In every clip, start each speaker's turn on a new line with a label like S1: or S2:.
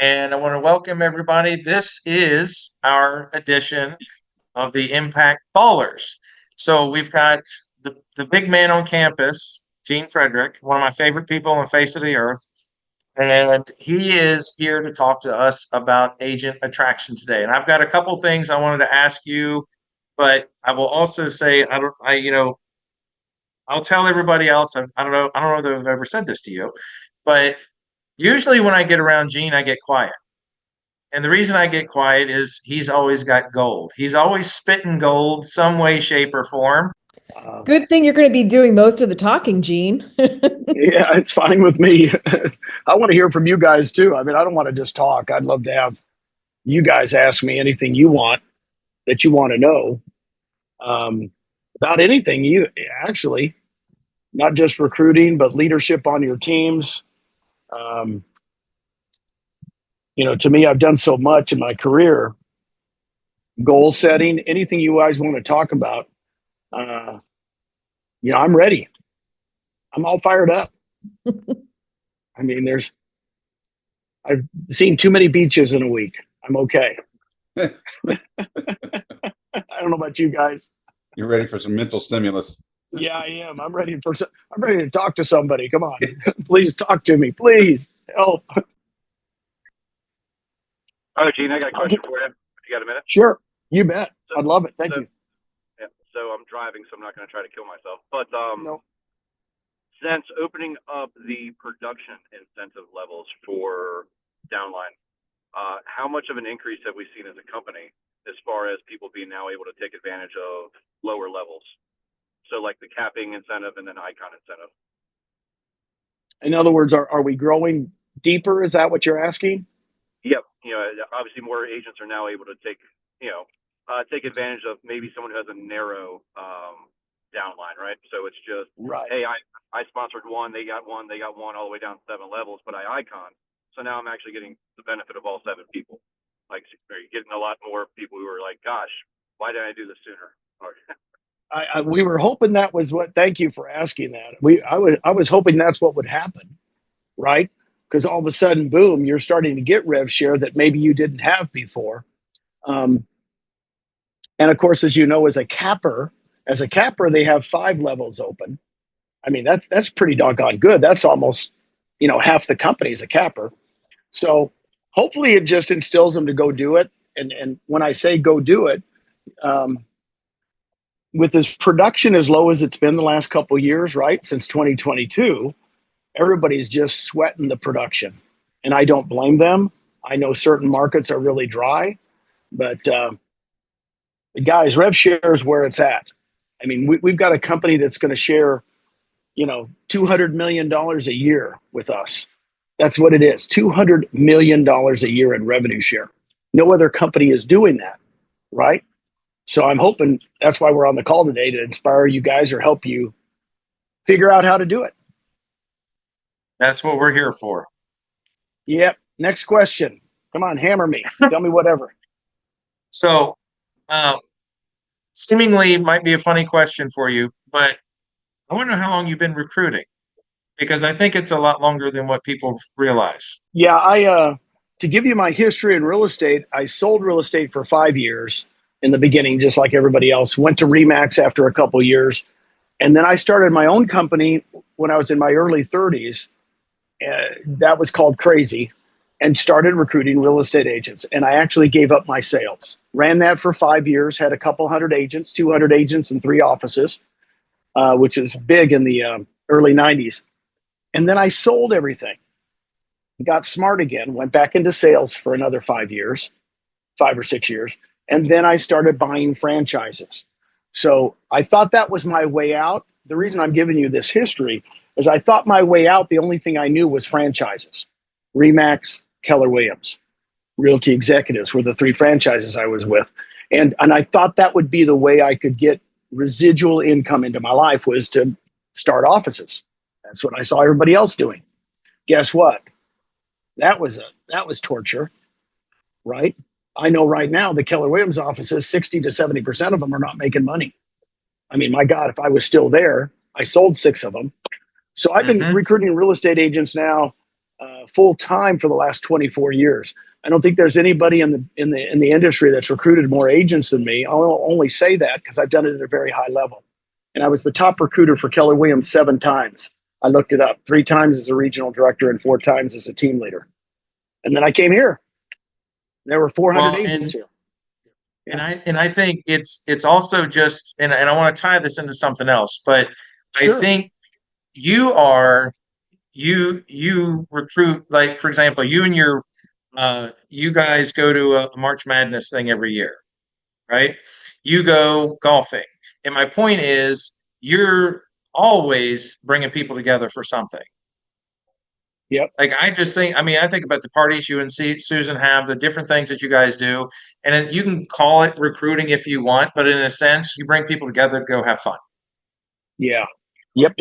S1: and I want to welcome everybody. This is our edition of the Impact Ballers. So we've got the big man on campus, Gene Frederick, one of my favorite people on the face of the earth. And he is here to talk to us about agent attraction today. And I've got a couple things I wanted to ask you, but I will also say I'll tell everybody else. I don't know that I've ever said this to you, but usually when I get around Gene, I get quiet. And the reason I get quiet is he's always got gold. He's always spitting gold, some way, shape, or form.
S2: Good thing you're going to be doing most of the talking, Gene.
S3: Yeah, it's fine with me. I want to hear from you guys too. I mean, I don't want to just talk. I'd love to have you guys ask me anything you want that you want to know about anything. You actually, not just recruiting, but leadership on your teams. To me, I've done so much in my career. Goal setting, anything you guys want to talk about. I'm ready. I'm all fired up. I mean, I've seen too many beaches in a week. I'm okay. I don't know about you guys.
S4: You're ready for some mental stimulus.
S3: Yeah, I am. I'm ready to talk to somebody. Come on. Please talk to me. Please help.
S5: All right, Gene, I got a question for you. You got a minute?
S3: Sure. You bet. I'd love it. Thank you.
S5: Yeah. So I'm driving, so I'm not going to try to kill myself. But
S3: No.
S5: since opening up the production incentive levels for downline, how much of an increase have we seen as a company as far as people being now able to take advantage of lower levels? So like the capping incentive and then icon incentive.
S3: In other words, are we growing deeper? Is that what you're asking?
S5: Yep. Obviously more agents are now able to take advantage of maybe someone who has a narrow downline, right? So it's just,
S3: right.
S5: Hey, I sponsored one, they got one all the way down 7 levels, but I icon. So now I'm actually getting the benefit of all 7 people. Like, you're getting a lot more people who are like, gosh, why didn't I do this sooner?
S3: We were hoping that was what. Thank you for asking that. I was hoping that's what would happen, right? Because all of a sudden, boom, you're starting to get rev share that maybe you didn't have before. And of course, as you know, as a capper, they have 5 levels open. I mean, that's pretty doggone good. That's almost, half the company is a capper. So hopefully it just instills them to go do it. And when I say go do it, with this production as low as it's been the last couple of years, right, since 2022, everybody's just sweating the production. And I don't blame them. I know certain markets are really dry, but guys, rev share is where it's at. I mean, we've got a company that's going to share, $200 million a year with us. That's what it is, $200 million a year in revenue share. No other company is doing that, right? So I'm hoping that's why we're on the call today, to inspire you guys or help you figure out how to do it.
S1: That's what we're here for.
S3: Yep. Next question. Come on, hammer me. Tell me whatever.
S1: So, seemingly might be a funny question for you, but I want to know how long you've been recruiting, because I think it's a lot longer than what people realize.
S3: Yeah, to give you my history in real estate, I sold real estate for 5 years in the beginning, just like everybody else. Went to Remax after a couple years. And then I started my own company when I was in my early 30s. That was called Crazy, and started recruiting real estate agents. And I actually gave up my sales. Ran that for 5 years, had a couple hundred agents, 200 agents in 3 offices, which is big in the early 90s. And then I sold everything. Got smart again, went back into sales for another 5 or 6 years. And then I started buying franchises. So I thought that was my way out. The reason I'm giving you this history is I thought my way out, the only thing I knew was franchises. Remax, Keller Williams, Realty Executives were the 3 franchises I was with. And I thought that would be the way I could get residual income into my life, was to start offices. That's what I saw everybody else doing. Guess what? That was torture, right? I know right now the Keller Williams offices, 60 to 70% of them are not making money. I mean, my God, if I was still there, I sold 6 of them. So I've been recruiting real estate agents now full time for the last 24 years. I don't think there's anybody in the industry that's recruited more agents than me. I'll only say that because I've done it at a very high level. And I was the top recruiter for Keller Williams 7 times. I looked it up, 3 times as a regional director and 4 times as a team leader. And then I came here. There were 400 agents here.
S1: And I think it's also just, and I want to tie this into something else, but
S3: Sure.
S1: I think you recruit, like, for example, you and your you guys go to a March Madness thing every year, right? You go golfing. And my point is, you're always bringing people together for something.
S3: Yep.
S1: Like, I just think, I mean, I think about the parties you and Susan have, the different things that you guys do, and then you can call it recruiting if you want, but in a sense, you bring people together to go have fun.
S3: Yeah. Yep.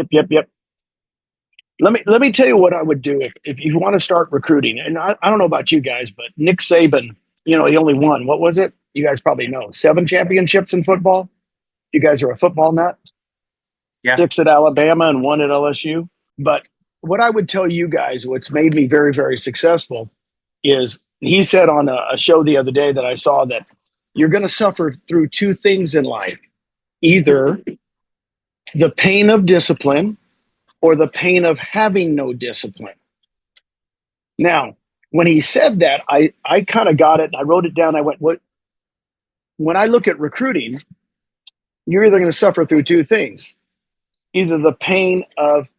S3: Let me tell you what I would do if you want to start recruiting. And I don't know about you guys, but Nick Saban, he only won. What was it? You guys probably know. 7 championships in football. You guys are a football nut.
S1: Yeah.
S3: 6 at Alabama and 1 at LSU. But what I would tell you guys, what's made me very, very successful is he said on a show the other day that I saw that you're going to suffer through 2 things in life, either the pain of discipline or the pain of having no discipline. Now, when he said that, I kind of got it and I wrote it down. I went, what? When I look at recruiting, you're either going to suffer through 2 things, either the pain of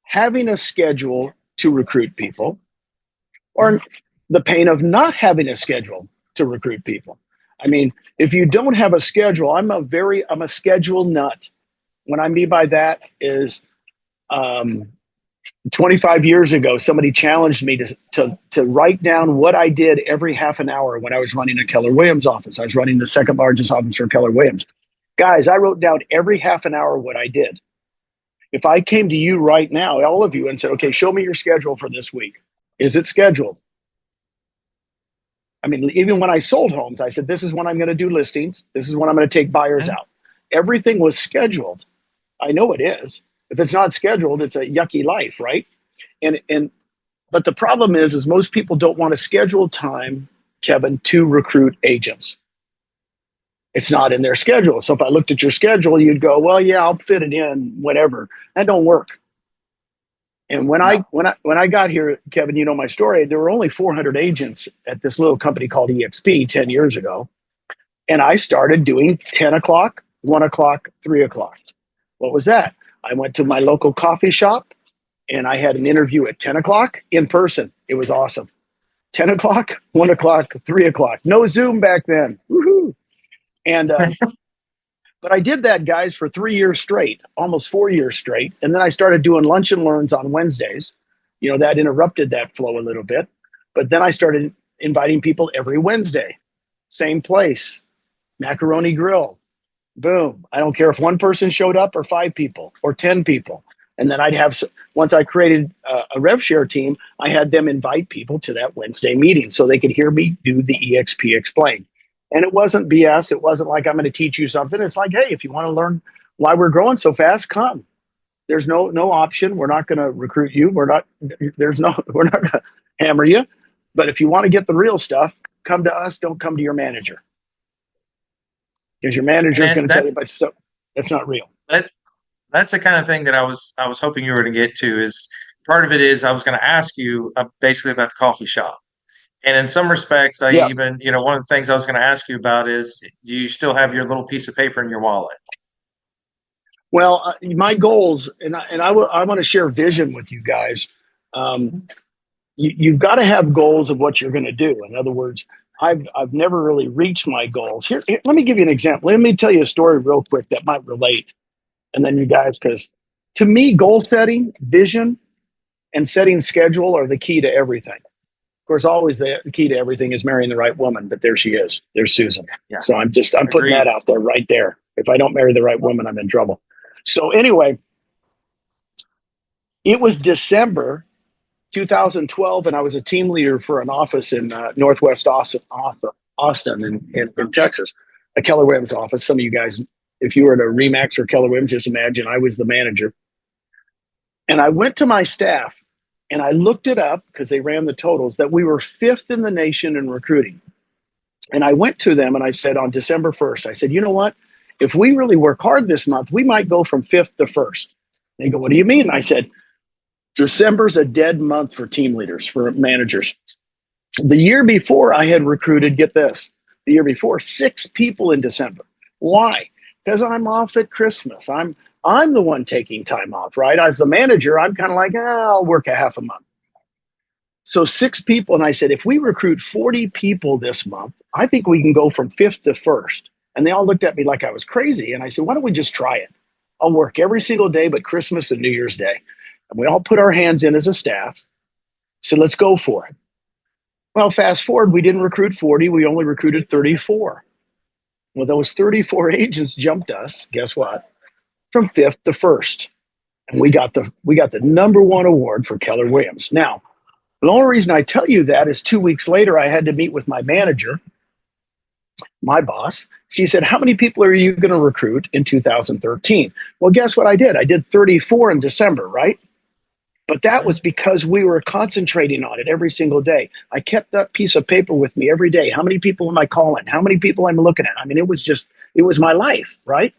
S3: having a schedule to recruit people or the pain of not having a schedule to recruit people. I mean, if you don't have a schedule, I'm a schedule nut. What I mean by that is 25 years ago, somebody challenged me to write down what I did every half an hour when I was running a Keller Williams office. I was running the 2nd largest office for Keller Williams. Guys, I wrote down every half an hour what I did. If I came to you right now, all of you, and said, okay, show me your schedule for this week. Is it scheduled? I mean, even when I sold homes, I said, this is when I'm going to do listings. This is when I'm going to take buyers out. Everything was scheduled. I know it is. If it's not scheduled, it's a yucky life, right? But the problem is most people don't want to schedule time, Kevin, to recruit agents. It's not in their schedule. So if I looked at your schedule, you'd go, well, yeah, I'll fit it in, whatever. That don't work. And when I got here, Kevin, you know my story, there were only 400 agents at this little company called EXP 10 years ago. And I started doing 10 o'clock, 1 o'clock, 3 o'clock. What was that? I went to my local coffee shop and I had an interview at 10 o'clock in person. It was awesome. 10 o'clock, 1 o'clock, 3 o'clock. No Zoom back then. Woohoo. And, but I did that, guys, for 3 years straight, almost 4 years straight. And then I started doing lunch and learns on Wednesdays. That interrupted that flow a little bit. But then I started inviting people every Wednesday. Same place, Macaroni Grill. Boom. I don't care if 1 person showed up or 5 people or 10 people. And then I'd have, once I created a rev share team, I had them invite people to that Wednesday meeting so they could hear me do the EXP explain. And it wasn't BS. It wasn't like I'm going to teach you something. It's like, hey, if you want to learn why we're growing so fast, come. There's no option. We're not going to recruit you. We're not going to hammer you. But if you want to get the real stuff, come to us. Don't come to your manager. Because your manager is going to tell you about stuff that's not real.
S1: That's the kind of thing that I was hoping you were going to get to. Is part of it is I was going to ask you basically about the coffee shop. And in some respects, even, one of the things I was going to ask you about is, do you still have your little piece of paper in your wallet?
S3: Well, my goals, and I want to share vision with you guys. You've got to have goals of what you're going to do. In other words, I've never really reached my goals. Here, let me give you an example. Let me tell you a story real quick that might relate. And then you guys, because to me, goal setting, vision, and setting schedule are the key to everything. Of course, always the key to everything is marrying the right woman, but there she is. There's Susan. Yeah. So I'm putting that out there right there. If I don't marry the right woman, I'm in trouble. So anyway, it was December 2012, and I was a team leader for an office in Northwest Austin in Texas, a Keller Williams office. Some of you guys, if you were at a Remax or Keller Williams, just imagine I was the manager. And I went to my staff And I looked it up because they ran the totals that we were 5th in the nation in recruiting. And I went to them and I said on December 1st, I said, you know what? If we really work hard this month, we might go from 5th to 1st. They go, what do you mean? And I said, December's a dead month for team leaders, for managers. The year before I had recruited, get this, the year before, 6 people in December. Why? Because I'm off at Christmas. I'm the one taking time off, right? As the manager, I'm kind of like, I'll work a half a month. So 6 people, and I said, if we recruit 40 people this month, I think we can go from 5th to 1st. And they all looked at me like I was crazy. And I said, why don't we just try it? I'll work every single day but Christmas and New Year's Day. And we all put our hands in as a staff. So let's go for it. Well, fast forward, we didn't recruit 40. We only recruited 34. Well, those 34 agents jumped us, guess what? From 5th to 1st. And we got the #1 award for Keller Williams. Now, the only reason I tell you that is 2 weeks later, I had to meet with my manager, my boss. She said, how many people are you going to recruit in 2013? Well, guess what I did? I did 34 in December, right? But that was because we were concentrating on it every single day. I kept that piece of paper with me every day. How many people am I calling? How many people I'm looking at? I mean, it was my life, right?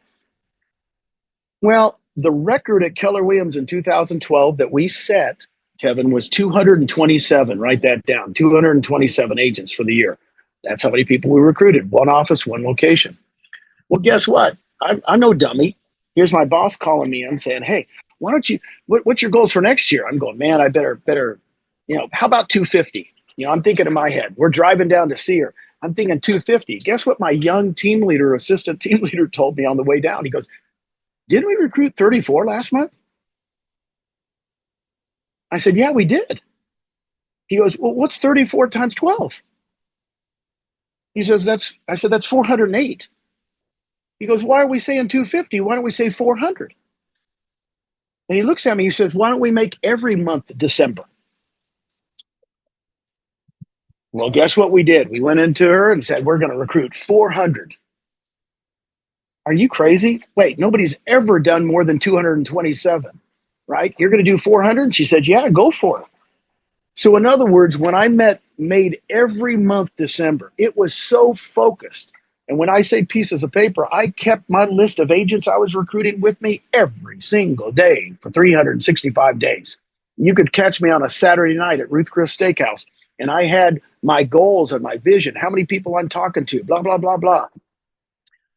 S3: Well, the record at Keller Williams in 2012 that we set, Kevin, was 227. Write that down. 227 agents for the year. That's how many people we recruited. One office, one location. Well, guess what? I'm no dummy. Here's my boss calling me and saying, hey, why don't you, what's your goals for next year? I'm going, man, I better, how about 250? I'm thinking in my head, we're driving down to see her. I'm thinking 250. Guess what my young team leader, assistant team leader told me on the way down? He goes, didn't we recruit 34 last month? I said, yeah, we did. He goes, well, what's 34 times 12? He says, I said, that's 408. He goes, why are we saying 250? Why don't we say 400? And he looks at me, he says, why don't we make every month December? Well, guess what we did? We went into her and said, we're going to recruit 400. Are you crazy? Wait, nobody's ever done more than 227, right? You're going to do 400? And she said, yeah, go for it. So in other words, when I made every month December, it was so focused. And when I say pieces of paper, I kept my list of agents I was recruiting with me every single day for 365 days. You could catch me on a Saturday night at Ruth Chris Steakhouse, and I had my goals and my vision, how many people I'm talking to, blah, blah, blah, blah.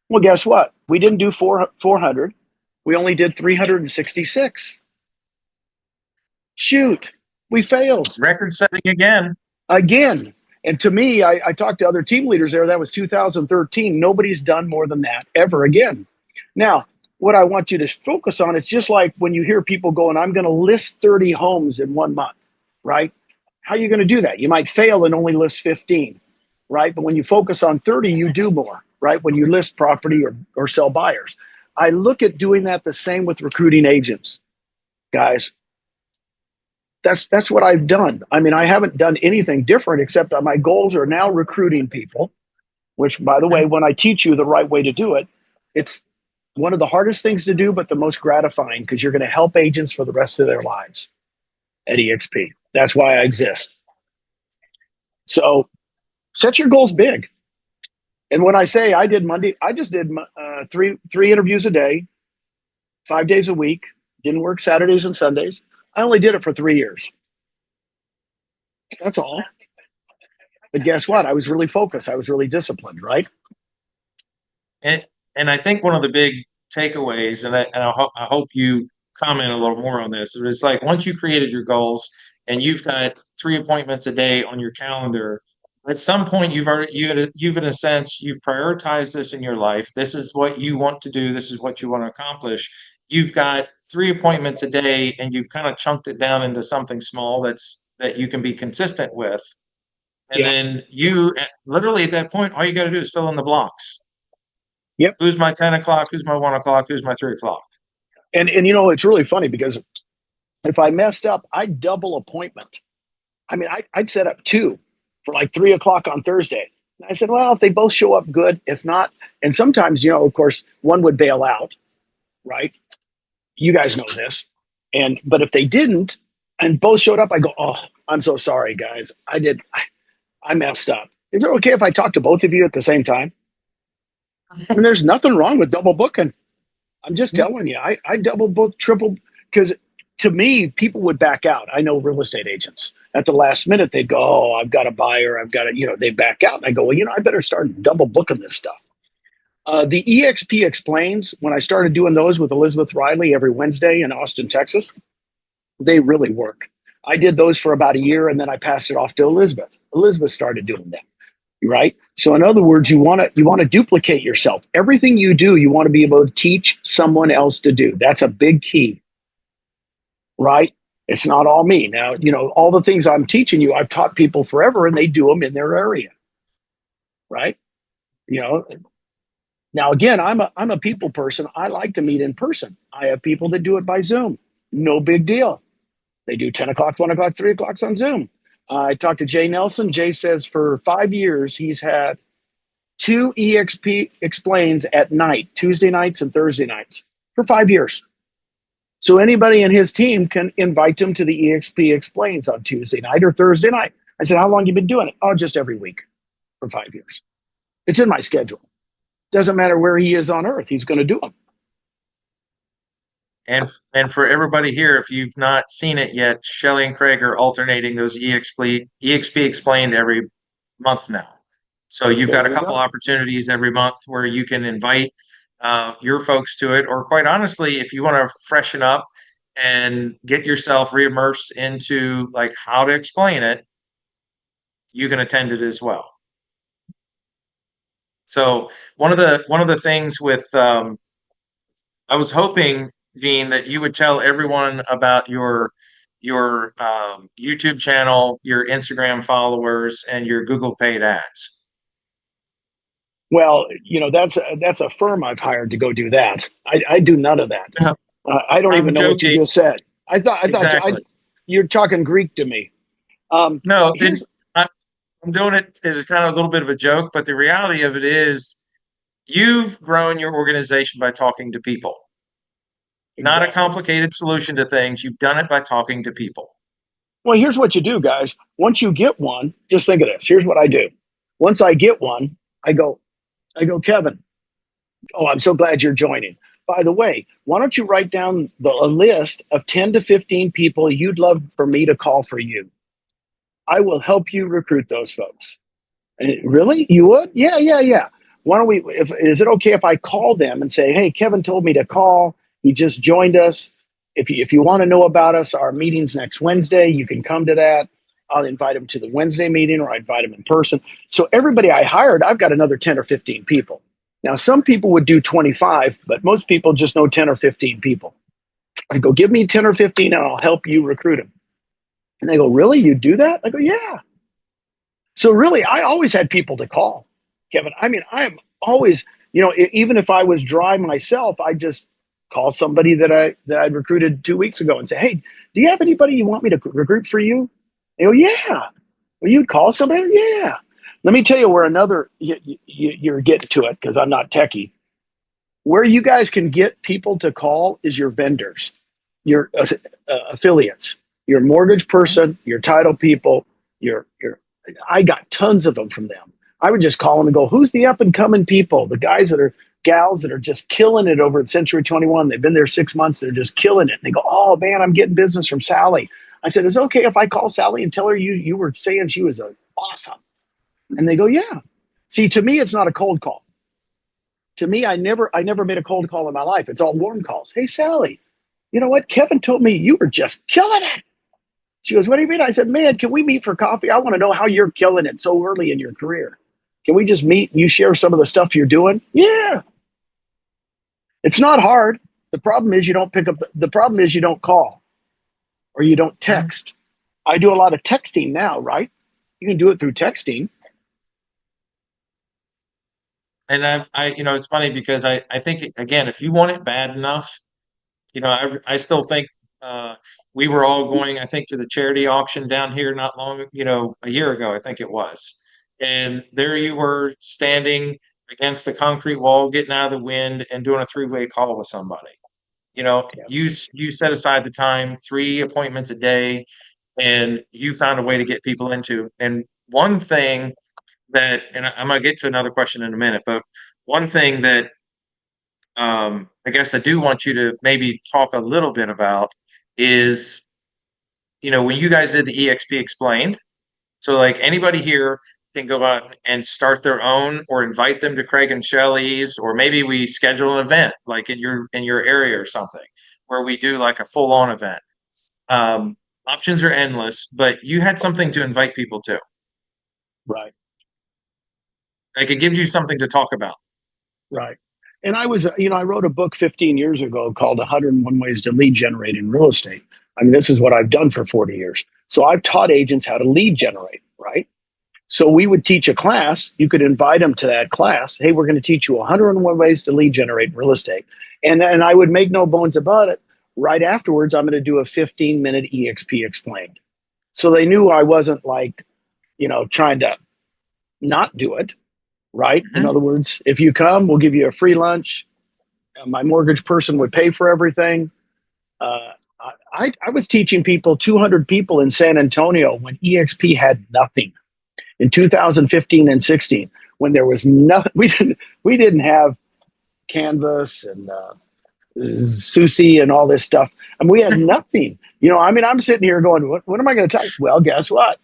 S3: Well, guess what? We didn't do 400. We only did 366. Shoot, we failed.
S1: Record setting again.
S3: Again. And to me, I talked to other team leaders there. That was 2013. Nobody's done more than that ever again. Now, what I want you to focus on, it's just like when you hear people going, I'm going to list 30 homes in 1 month, right? How are you going to do that? You might fail and only list 15, right? But when you focus on 30, you do more, right? When you list property or sell buyers. I look at doing that the same with recruiting agents, guys. That's what I've done. I mean, I haven't done anything different except that my goals are now recruiting people, which, by the way, when I teach you the right way to do it, it's one of the hardest things to do, but the most gratifying because you're going to help agents for the rest of their lives at EXP. That's why I exist. So set your goals big. And when I say I did Monday, I just did three interviews a day, 5 days a week, didn't work Saturdays and Sundays. I only did it for 3 years. That's all. But guess what? I was really focused. I was really disciplined, right?
S1: And I think one of the big takeaways, and I hope you comment a little more on this. It's like once you created your goals and you've got 3 appointments a day on your calendar, at some point you've in a sense you've prioritized this in your life. This is what you want to do. This is what you want to accomplish. You've got 3 appointments a day, and you've kind of chunked it down into something small that you can be consistent with. And then you literally at that point, all you got to do is fill in the blocks.
S3: Yep.
S1: Who's my 10 o'clock? Who's my 1 o'clock? Who's my 3 o'clock?
S3: And it's really funny because if I messed up, I'd double appointment. I mean, I'd set up 2 for like 3 o'clock on Thursday. And I said, well, if they both show up, good. If not, and sometimes, of course, one would bail out, right? You guys know this. But if they didn't, and both showed up. I go, oh, I'm so sorry, guys. I messed up. Is it okay if I talk to both of you at the same time? And there's nothing wrong with double booking. I'm just telling you, I double book, triple, because to me, people would back out. I know real estate agents at the last minute, they'd go, oh, I've got a buyer. I've got to, they back out. And I go, well, I better start double booking this stuff. The EXP Explains, when I started doing those with Elizabeth Riley every Wednesday in Austin, Texas, they really work. I did those for about a year and then I passed it off to Elizabeth. Elizabeth started doing them. Right. So in other words, you want to duplicate yourself. Everything you do, you want to be able to teach someone else to do. That's a big key. Right. It's not all me. Now, all the things I'm teaching you, I've taught people forever and they do them in their area. Right. Now, again, I'm a people person. I like to meet in person. I have people that do it by Zoom. No big deal. They do 10 o'clock, 1 o'clock, 3 o'clock on Zoom. I talked to Jay Nelson. Jay says for 5 years, he's had 2 EXP Explains at night, Tuesday nights and Thursday nights for 5 years. So anybody in his team can invite him to the EXP Explains on Tuesday night or Thursday night. I said, how long you been doing it? Oh, just every week for 5 years. It's in my schedule. Doesn't matter where he is on earth. He's going to do them.
S1: And for everybody here, if you've not seen it yet, Shelly and Craig are alternating those EXP Explained every month now. So you've got a couple opportunities every month where you can invite your folks to it, or quite honestly, if you want to freshen up and get yourself reimmersed into like how to explain it, you can attend it as well. So one of the things with I was hoping, Gene, that you would tell everyone about your YouTube channel, your Instagram followers, and your Google paid ads.
S3: Well, that's a firm I've hired to go do that. I do none of that. I don't even know what you just said. I thought
S1: Exactly.
S3: you're talking Greek to me.
S1: No, I'm doing it as a kind of a little bit of a joke, but the reality of it is you've grown your organization by talking to people. Not a complicated solution to things. You've done it by talking to people.
S3: Well, here's what you do, guys. Once you get one, just think of this. Here's what I do. Once I get one, I go, Kevin, oh, I'm so glad you're joining. By the way, why don't you write down a list of 10 to 15 people you'd love for me to call for you? I will help you recruit those folks. And really? You would? Yeah. Why don't we, is it okay if I call them and say, hey, Kevin told me to call. He just joined us. If you want to know about us, our meeting's next Wednesday. You can come to that. I'll invite them to the Wednesday meeting or I invite them in person. So everybody I hired, I've got another 10 or 15 people. Now, some people would do 25, but most people just know 10 or 15 people. I go, give me 10 or 15 and I'll help you recruit them. And they go, really? You do that? I go, yeah. So really, I always had people to call, Kevin. I mean, I'm always, even if I was dry myself, I just call somebody that I'd recruited 2 weeks ago and say, hey, do you have anybody you want me to recruit for you? They go, yeah. Well, you'd call somebody? Yeah. Let me tell you where you're getting to it because I'm not techie. Where you guys can get people to call is your vendors, your affiliates, your mortgage person, your title people, I got tons of them from them. I would just call them and go, who's the up and coming people? The guys that are gals that are just killing it over at Century 21. They've been there 6 months. They're just killing it. And they go, oh man, I'm getting business from Sally. I said, is it okay if I call Sally and tell her you were saying she was awesome? And they go, yeah. See, to me, it's not a cold call. To me, I never made a cold call in my life. It's all warm calls. Hey, Sally, you know what? Kevin told me you were just killing it. She goes, what do you mean? I said, man, can we meet for coffee? I want to know how you're killing it so early in your career. Can we just meet and you share some of the stuff you're doing? Yeah. It's not hard. The problem is you don't pick up. The problem is you don't call or you don't text. I do a lot of texting now, right? You can do it through texting.
S1: And it's funny because I think, again, if you want it bad enough, I still think we were all going, I think, to the charity auction down here not long, a year ago, I think it was. And there you were standing against a concrete wall, getting out of the wind and doing a 3-way call with somebody. You know,
S3: Yeah.
S1: you set aside the time, 3 appointments a day, and you found a way to get people into. And one thing that, and I'm gonna get to another question in a minute, but one thing that I guess I do want you to maybe talk a little bit about is, when you guys did the EXP Explained, so like anybody here can go out and start their own or invite them to Craig and Shelley's, or maybe we schedule an event like in your area or something where we do like a full on event. Um, Options are endless, but you had something to invite people to.
S3: Right.
S1: Like it gives you something to talk about.
S3: Right. And I wrote a book 15 years ago called 101 Ways to Lead Generate in Real Estate. I mean, this is what I've done for 40 years. So I've taught agents how to lead generate, right? So we would teach a class. You could invite them to that class. Hey, we're going to teach you 101 ways to lead generate in real estate. And I would make no bones about it. Right afterwards, I'm going to do a 15-minute EXP Explained. So they knew I wasn't like, trying to not do it. Right. In other words, if you come, we'll give you a free lunch. My mortgage person would pay for everything. I was teaching people, 200 people in San Antonio when EXP had nothing in 2015 and 16, when there was nothing. We didn't have Canvas and Susie and all this stuff. And we had nothing. I'm sitting here going, what am I going to talk? Well, guess what?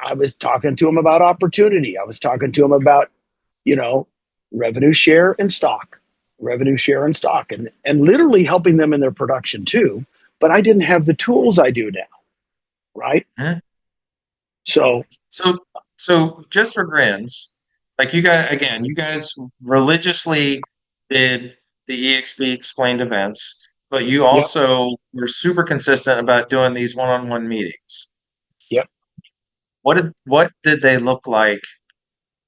S3: I was talking to them about opportunity. I was talking to them about revenue share and stock, and literally helping them in their production too. But I didn't have the tools I do now. Right.
S1: Mhm.
S3: So,
S1: So just for grins, like you guys religiously did the EXP Explained events, but you
S3: yep.
S1: also were super consistent about doing these one-on-one meetings.
S3: Yep.
S1: What did they look like?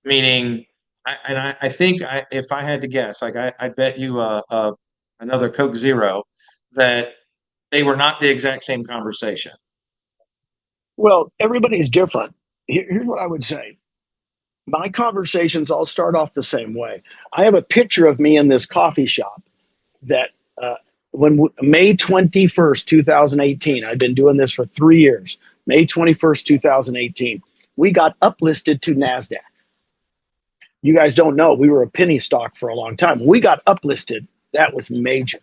S1: Meaning, I think if I had to guess, like I bet you another Coke Zero that they were not the exact same conversation.
S3: Well, everybody's different. Here's what I would say. My conversations all start off the same way. I have a picture of me in this coffee shop that when May 21st, 2018, I've been doing this for 3 years. May 21st, 2018, we got uplisted to NASDAQ. You guys don't know, we were a penny stock for a long time. We got uplisted. That was major,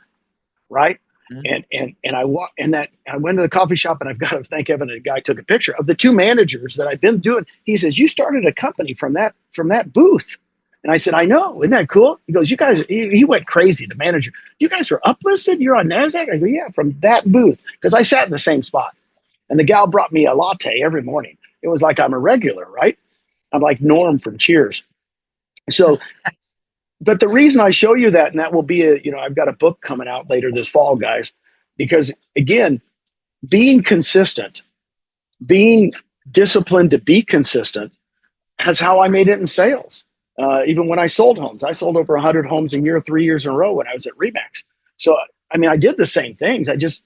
S3: right?
S1: Mhm.
S3: And I went to the coffee shop, and I've got to thank Evan. And a guy took a picture of the two managers that I've been doing. He says, "You started a company from that booth." And I said, "I know. Isn't that cool?" He goes, "You guys," he went crazy. The manager, "You guys are uplisted. You're on NASDAQ." I go, "Yeah, from that booth," because I sat in the same spot. And the gal brought me a latte every morning. It was like I'm a regular, right? I'm like Norm from Cheers. So, but the reason I show you that, and that will be I've got a book coming out later this fall, guys, because again, being consistent, being disciplined to be consistent, has how I made it in sales. Even when I sold homes, I sold over 100 homes a year, 3 years in a row when I was at Remax. So, I mean, I did the same things. I just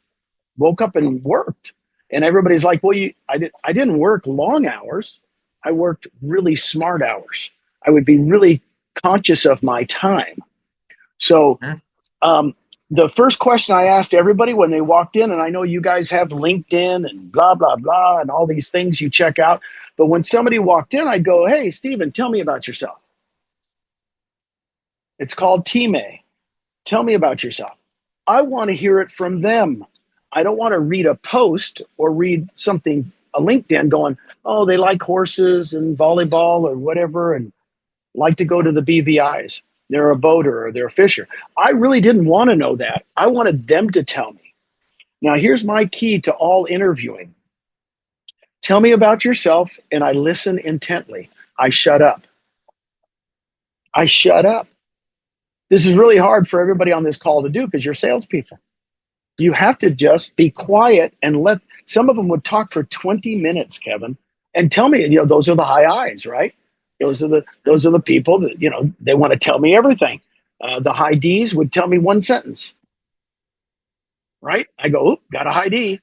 S3: woke up and worked. And everybody's like, "Well, I didn't work long hours. I worked really smart hours. I would be really conscious of my time." So,
S1: Mhm.
S3: the first question I asked everybody when they walked in, and I know you guys have LinkedIn and blah, blah, blah, and all these things you check out. But when somebody walked in, I'd go, "Hey, Steven, tell me about yourself." It's called Team A. Tell me about yourself. I want to hear it from them. I don't want to read a post or read something, a LinkedIn going, "Oh, they like horses and volleyball or whatever, and like to go to the BVI's. They're a boater or they're a fisher." I really didn't want to know that. I wanted them to tell me. Now, here's my key to all interviewing. Tell me about yourself, and I listen intently. I shut up. I shut up. This is really hard for everybody on this call to do because you're salespeople. You have to just be quiet and let some of them would talk for 20 minutes, Kevin, and tell me, those are the high eyes, right? Those are the people that, they want to tell me everything. The high Ds would tell me one sentence, right? I go, "Oop, got a high D,"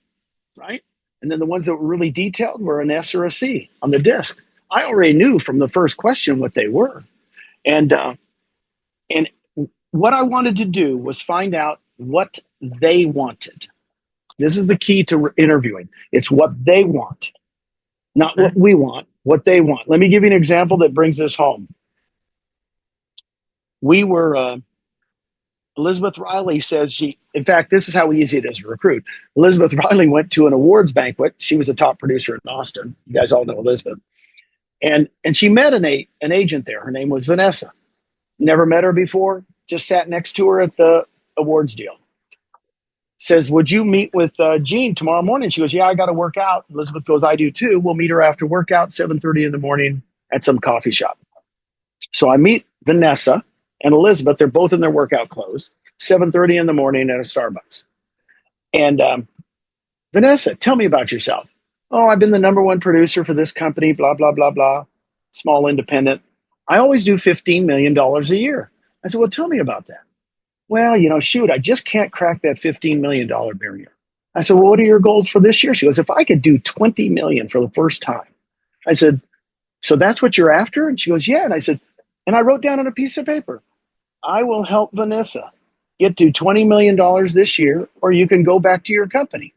S3: right? And then the ones that were really detailed were an S or a C on the disc. I already knew from the first question what they were. And what I wanted to do was find out what they wanted. This is the key to interviewing. It's what they want, not what we want, what they want. Let me give you an example that brings this home. We were, Elizabeth Riley says in fact, this is how easy it is to recruit. Elizabeth Riley went to an awards banquet. She was a top producer in Austin. You guys all know Elizabeth. And she met an agent there. Her name was Vanessa. Never met her before, just sat next to her at the awards deal. Says, would you meet with Gene tomorrow morning? She goes, yeah, I got to work out. Elizabeth goes, I do too. We'll meet her after workout, 7:30 in the morning at some coffee shop. So I meet Vanessa and Elizabeth. They're both in their workout clothes, 7:30 in the morning at a Starbucks. And Vanessa, tell me about yourself. Oh, I've been the #1 producer for this company, blah, blah, blah, blah, small independent. I always do $15 million a year. I said, well, tell me about that. Well, shoot, I just can't crack that $15 million barrier. I said, well, what are your goals for this year? She goes, if I could do 20 million for the first time. I said, so that's what you're after? And she goes, yeah. And I said, and I wrote down on a piece of paper, I will help Vanessa get to $20 million this year, or you can go back to your company.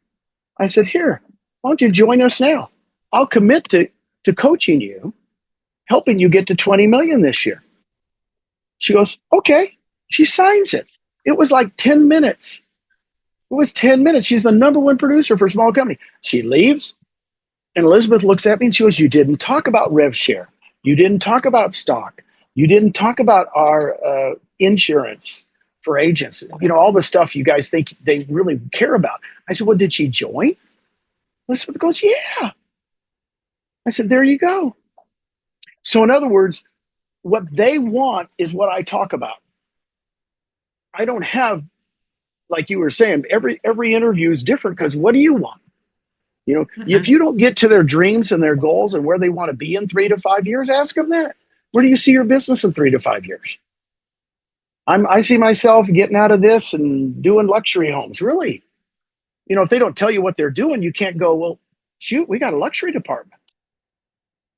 S3: I said, here, why don't you join us now? I'll commit to coaching you, helping you get to 20 million this year. She goes, okay. She signs it. It was like 10 minutes. It was 10 minutes. She's the #1 producer for a small company. She leaves, and Elizabeth looks at me and she goes, you didn't talk about rev share. You didn't talk about stock. You didn't talk about our insurance for agents. All the stuff you guys think they really care about. I said, well, did she join? Elizabeth goes, yeah. I said, there you go. So in other words, what they want is what I talk about. I don't have, like you were saying, every interview is different because what do you want? If you don't get to their dreams and their goals and where they want to be in 3 to 5 years, ask them that. Where do you see your business in 3 to 5 years? I see myself getting out of this and doing luxury homes. Really? If they don't tell you what they're doing, you can't go, well, shoot, we got a luxury department.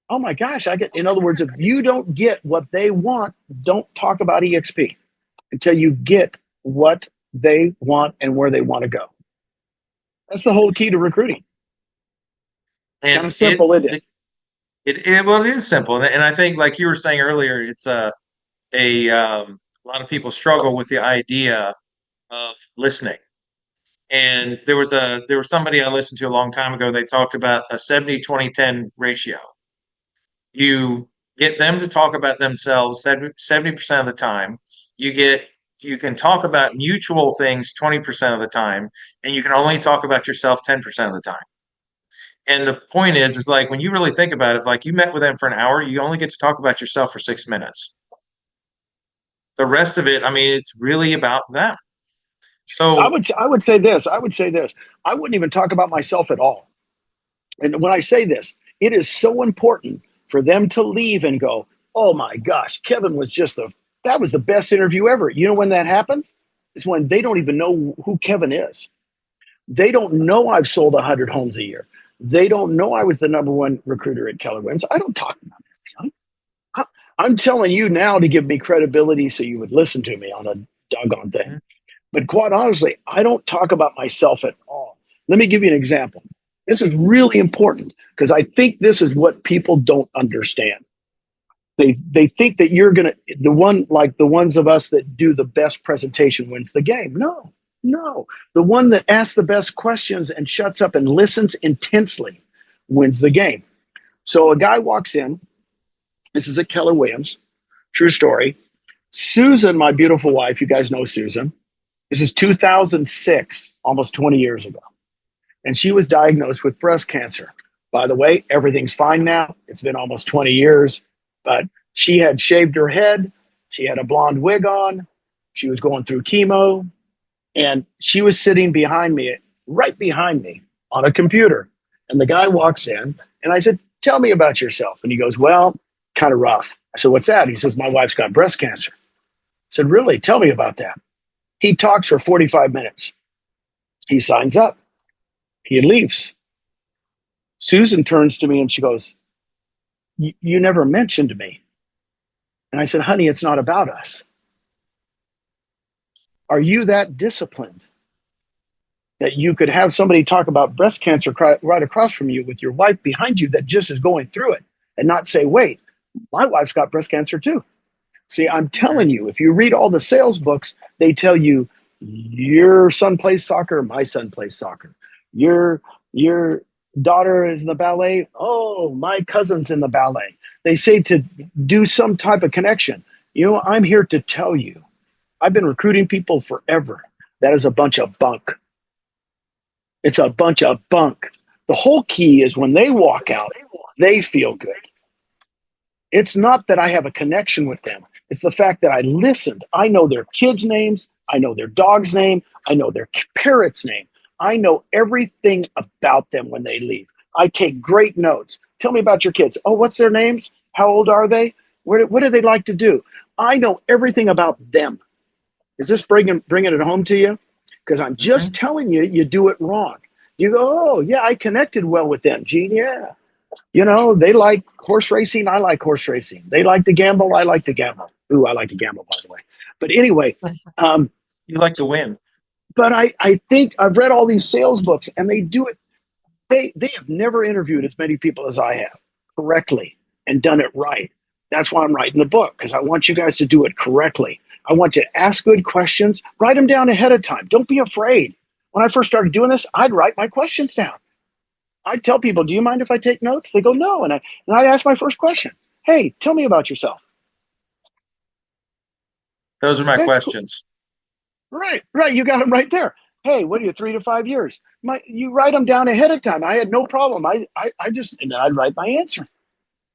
S3: Oh my gosh, in other words, if you don't get what they want, don't talk about EXP until you get what they want and where they want to go. That's the whole key to recruiting.
S1: And
S3: Kind of simple, isn't it?
S1: Well, it is simple, and I think, like you were saying earlier, it's a lot of people struggle with the idea of listening. And there was somebody I listened to a long time ago. They talked about a 70-20-10 ratio. You get them to talk about themselves 70% of the time. You can talk about mutual things 20% of the time, and you can only talk about yourself 10% of the time. And the point is like when you really think about it, like you met with them for an hour, you only get to talk about yourself for 6 minutes. The rest of it, it's really about them. So
S3: I would say this. I wouldn't even talk about myself at all. And when I say this, it is so important for them to leave and go, oh my gosh, Kevin was that was the best interview ever. You know when that happens? Is when they don't even know who Kevin is. They don't know I've sold 100 homes a year. They don't know I was the #1 recruiter at Keller Williams. I don't talk about that. I'm telling you now to give me credibility so you would listen to me on a doggone thing. Mm-hmm. But quite honestly, I don't talk about myself at all. Let me give you an example. This is really important because I think this is what people don't understand. They think that you're going to, the ones of us that do the best presentation wins the game. No. The one that asks the best questions and shuts up and listens intensely wins the game. So a guy walks in. This is at Keller Williams. True story. Susan, my beautiful wife, you guys know Susan. This is 2006, almost 20 years ago. And she was diagnosed with breast cancer. By the way, everything's fine now. It's been almost 20 years. But she had shaved her head. She had a blonde wig on. She was going through chemo. And she was sitting right behind me on a computer. And the guy walks in. And I said, tell me about yourself. And he goes, well, kind of rough. I said, what's that? He says, my wife's got breast cancer. I said, really? Tell me about that. He talks for 45 minutes. He signs up. He leaves. Susan turns to me and she goes, you never mentioned me. And I said, honey, it's not about us. Are you that disciplined? that you could have somebody talk about breast cancer right across from you with your wife behind you that just is going through it and not say, wait, my wife's got breast cancer too. See, I'm telling you, if you read all the sales books, they tell you your son plays soccer, my son plays soccer. Your daughter is in the ballet. Oh, my cousin's in the ballet. They say to do some type of connection. You know, I'm here to tell you, I've been recruiting people forever. That is a bunch of bunk. It's a bunch of bunk. The whole key is when they walk out, they feel good. It's not that I have a connection with them. It's the fact that I listened. I know their kids' names. I know their dog's name. I know their parrot's name. I know everything about them when they leave. I take great notes. Tell me about your kids. Oh, what's their names? How old are they? What do they like to do? I know everything about them. Is this bringing it home to you? Because I'm just telling you, you do it wrong. You go, oh, yeah, I connected well with them, Gene. Yeah. You know, they like horse racing. I like horse racing. They like to gamble. I like to gamble. Ooh, I like to gamble, by the way. But anyway,
S1: You like to win.
S3: but I think I've read all these sales books and they do it. They have never interviewed as many people as I have correctly and done it right. That's why I'm writing the book, because I want you guys to do it correctly. I want you to ask good questions. Write them down ahead of time. Don't be afraid. When I first started doing this, I'd write my questions down. I'd tell people, do you mind if I take notes? They go, no. And I'd ask my first question. Hey, tell me about yourself.
S1: Those are my
S3: That's
S1: questions.
S3: cool. Right. You got them right there. Hey, what are you, 3 to 5 years? You write them down ahead of time. I had no problem. I just, and then I'd write my answer.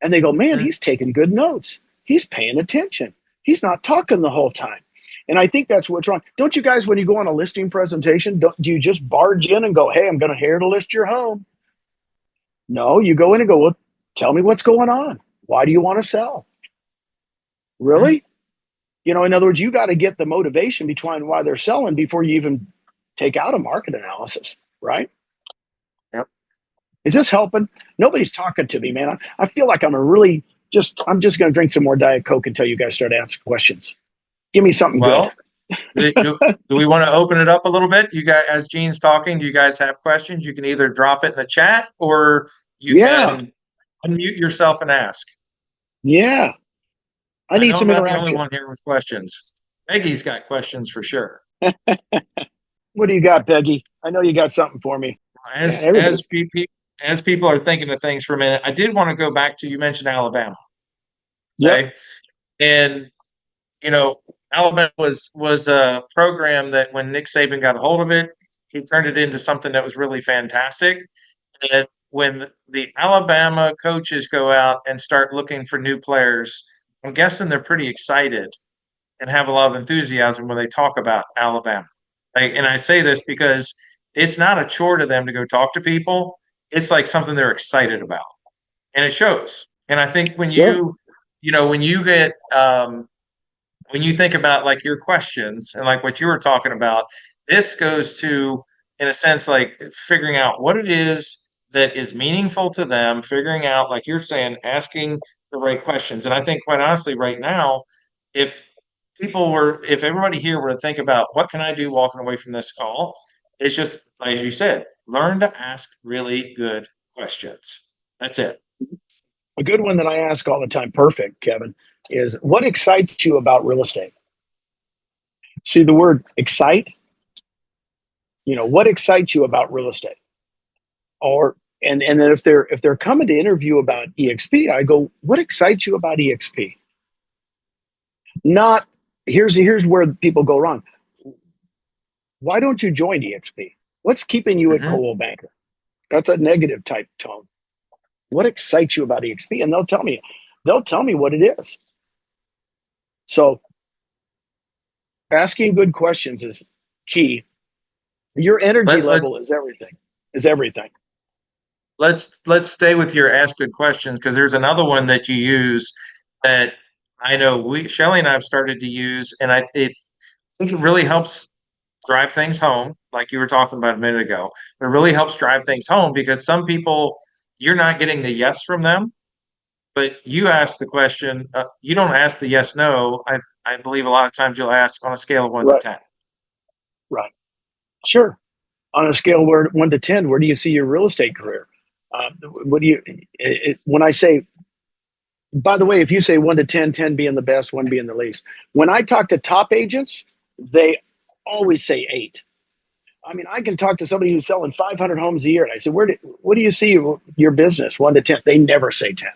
S3: And they go, man, he's taking good notes. He's paying attention. He's not talking the whole time. And I think that's what's wrong. Don't you guys, when you go on a listing presentation, do you just barge in and go, hey, I'm going to here to list your home? No, you go in and go, well, tell me what's going on. Why do you want to sell? Really? You know, in other words, you got to get the motivation behind why they're selling before you even take out a market analysis, right?
S1: Yep.
S3: Is this helping? Nobody's talking to me, man. I feel like I'm just going to drink some more Diet Coke until you guys start asking questions. Give me something
S1: Well,
S3: good.
S1: do we want to open it up a little bit? You guys, as Gene's talking, do you guys have questions? You can either drop it in the chat or you can unmute yourself and ask.
S3: Yeah. I need
S1: know
S3: some
S1: I'm not the only
S3: interaction.
S1: one here with questions. Peggy's got questions for sure.
S3: What do you got, Peggy? I know you got something for me.
S1: As
S3: everybody's-
S1: people are thinking of things for a minute, I did want to go back to, you mentioned Alabama.
S3: Yep.
S1: Okay. And you know, Alabama was a program that when Nick Saban got a hold of it, he turned it into something that was really fantastic. And when the Alabama coaches go out and start looking for new players, I'm guessing they're pretty excited and have a lot of enthusiasm when they talk about Alabama. And I say this because it's not a chore to them to go talk to people. It's like something they're excited about, and it shows. And I think when
S3: Sure.
S1: when you get when you think about like your questions and like what you were talking about, this goes to, in a sense, like figuring out what it is that is meaningful to them, figuring out, like you're saying, asking the right questions. And I think, quite honestly, right now, if if everybody here were to think about what can I do walking away from this call, it's just, as you said, learn to ask really good questions. That's it.
S3: A good one that I ask all the time, perfect, Kevin, is what excites you about real estate? See the word excite? You know, what excites you about real estate? Or and then if they're coming to interview about EXP, I go, what excites you about EXP? Not here's where people go wrong. Why don't you join EXP? What's keeping you at Coldwell Banker? That's a negative type tone. What excites you about EXP? And they'll tell me what it is. So asking good questions is key. Your energy level is everything.
S1: Let's stay with your ask good questions, because there's another one that you use that I know Shelly and I have started to use, and I think it really helps drive things home, like you were talking about a minute ago. It really helps drive things home because some people, you're not getting the yes from them, but you ask the question. You don't ask the yes no. I believe a lot of times you'll ask on a scale of 1 to 10.
S3: Right. Sure. On a scale where 1 to 10, where do you see your real estate career? What do you, when I say, by the way, if you say 1 to 10, 10 being the best, one being the least, when I talk to top agents, they always say 8. I mean, I can talk to somebody who's selling 500 homes a year, and I say, what do you see your business 1 to 10? They never say 10.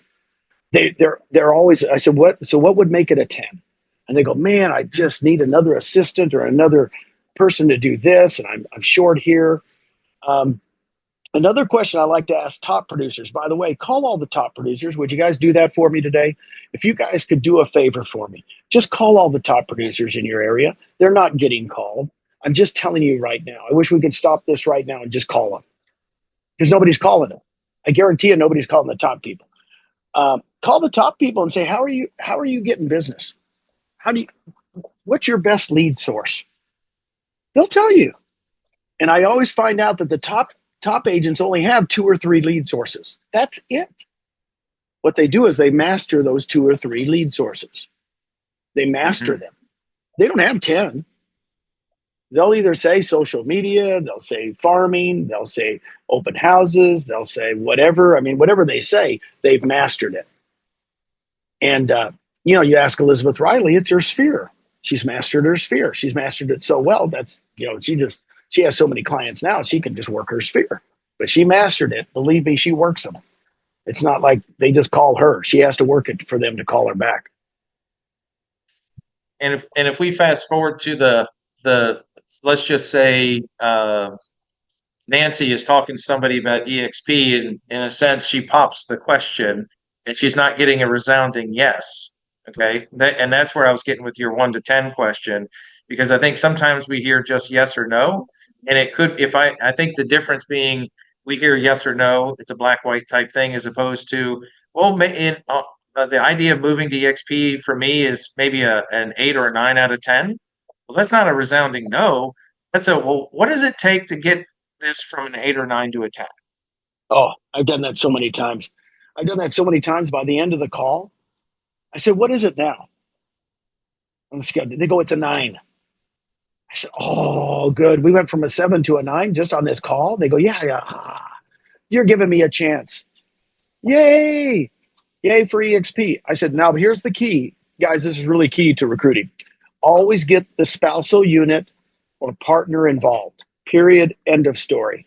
S3: They're always. I said, what? So what would make it a 10? And they go, man, I just need another assistant or another person to do this, and I'm short here. Another question I like to ask top producers, by the way, call all the top producers. Would you guys do that for me today? If you guys could do a favor for me, just call all the top producers in your area. They're not getting called. I'm just telling you right now. I wish we could stop this right now and just call them, because nobody's calling them. I guarantee you nobody's calling the top people. Call the top people and say, how are you getting business? What's your best lead source? They'll tell you. And I always find out that the top agents only have 2 or 3 lead sources. That's it. What they do is they master those 2 or 3 lead sources. They master them. They don't have 10. They'll either say social media, they'll say farming, they'll say open houses, they'll say whatever. I mean, whatever they say, they've mastered it. And, you ask Elizabeth Riley, it's her sphere. She's mastered her sphere. She's mastered it so well. That's, she has so many clients now, she can just work her sphere. But she mastered it. Believe me, she works them. It's not like they just call her. She has to work it for them to call her back.
S1: And if we fast forward to the let's just say Nancy is talking to somebody about EXP, and in a sense she pops the question and she's not getting a resounding yes. Okay. And that's where I was getting with your 1 to 10 question, because I think sometimes we hear just yes or no. And it could, I think the difference being we hear yes or no, it's a black white type thing, as opposed to, well, the idea of moving to EXP for me is maybe an 8 or a 9 out of 10. Well, that's not a resounding no. Well, what does it take to get this from an 8 or 9 to a 10?
S3: Oh, I've done that so many times. By the end of the call, I said, what is it now? They go, it's a 9. I said, oh, good. We went from a 7 to a 9 just on this call. They go, yeah. You're giving me a chance. Yay for EXP. I said, now here's the key. Guys, this is really key to recruiting. Always get the spousal unit or partner involved. Period. End of story.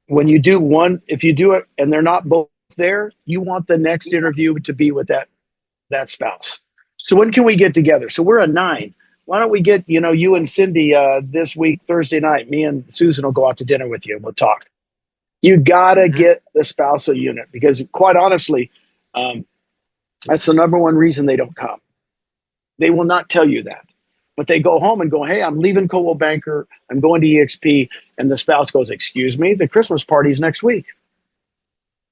S3: When you do one, if you do it and they're not both there, you want the next interview to be with that spouse. So when can we get together? So we're a 9. Why don't we get, you and Cindy this week, Thursday night, me and Susan will go out to dinner with you and we'll talk. You got to get the spousal unit, because quite honestly, that's the number one reason they don't come. They will not tell you that, but they go home and go, hey, I'm leaving Coldwell Banker. I'm going to EXP. And the spouse goes, excuse me, the Christmas party's next week.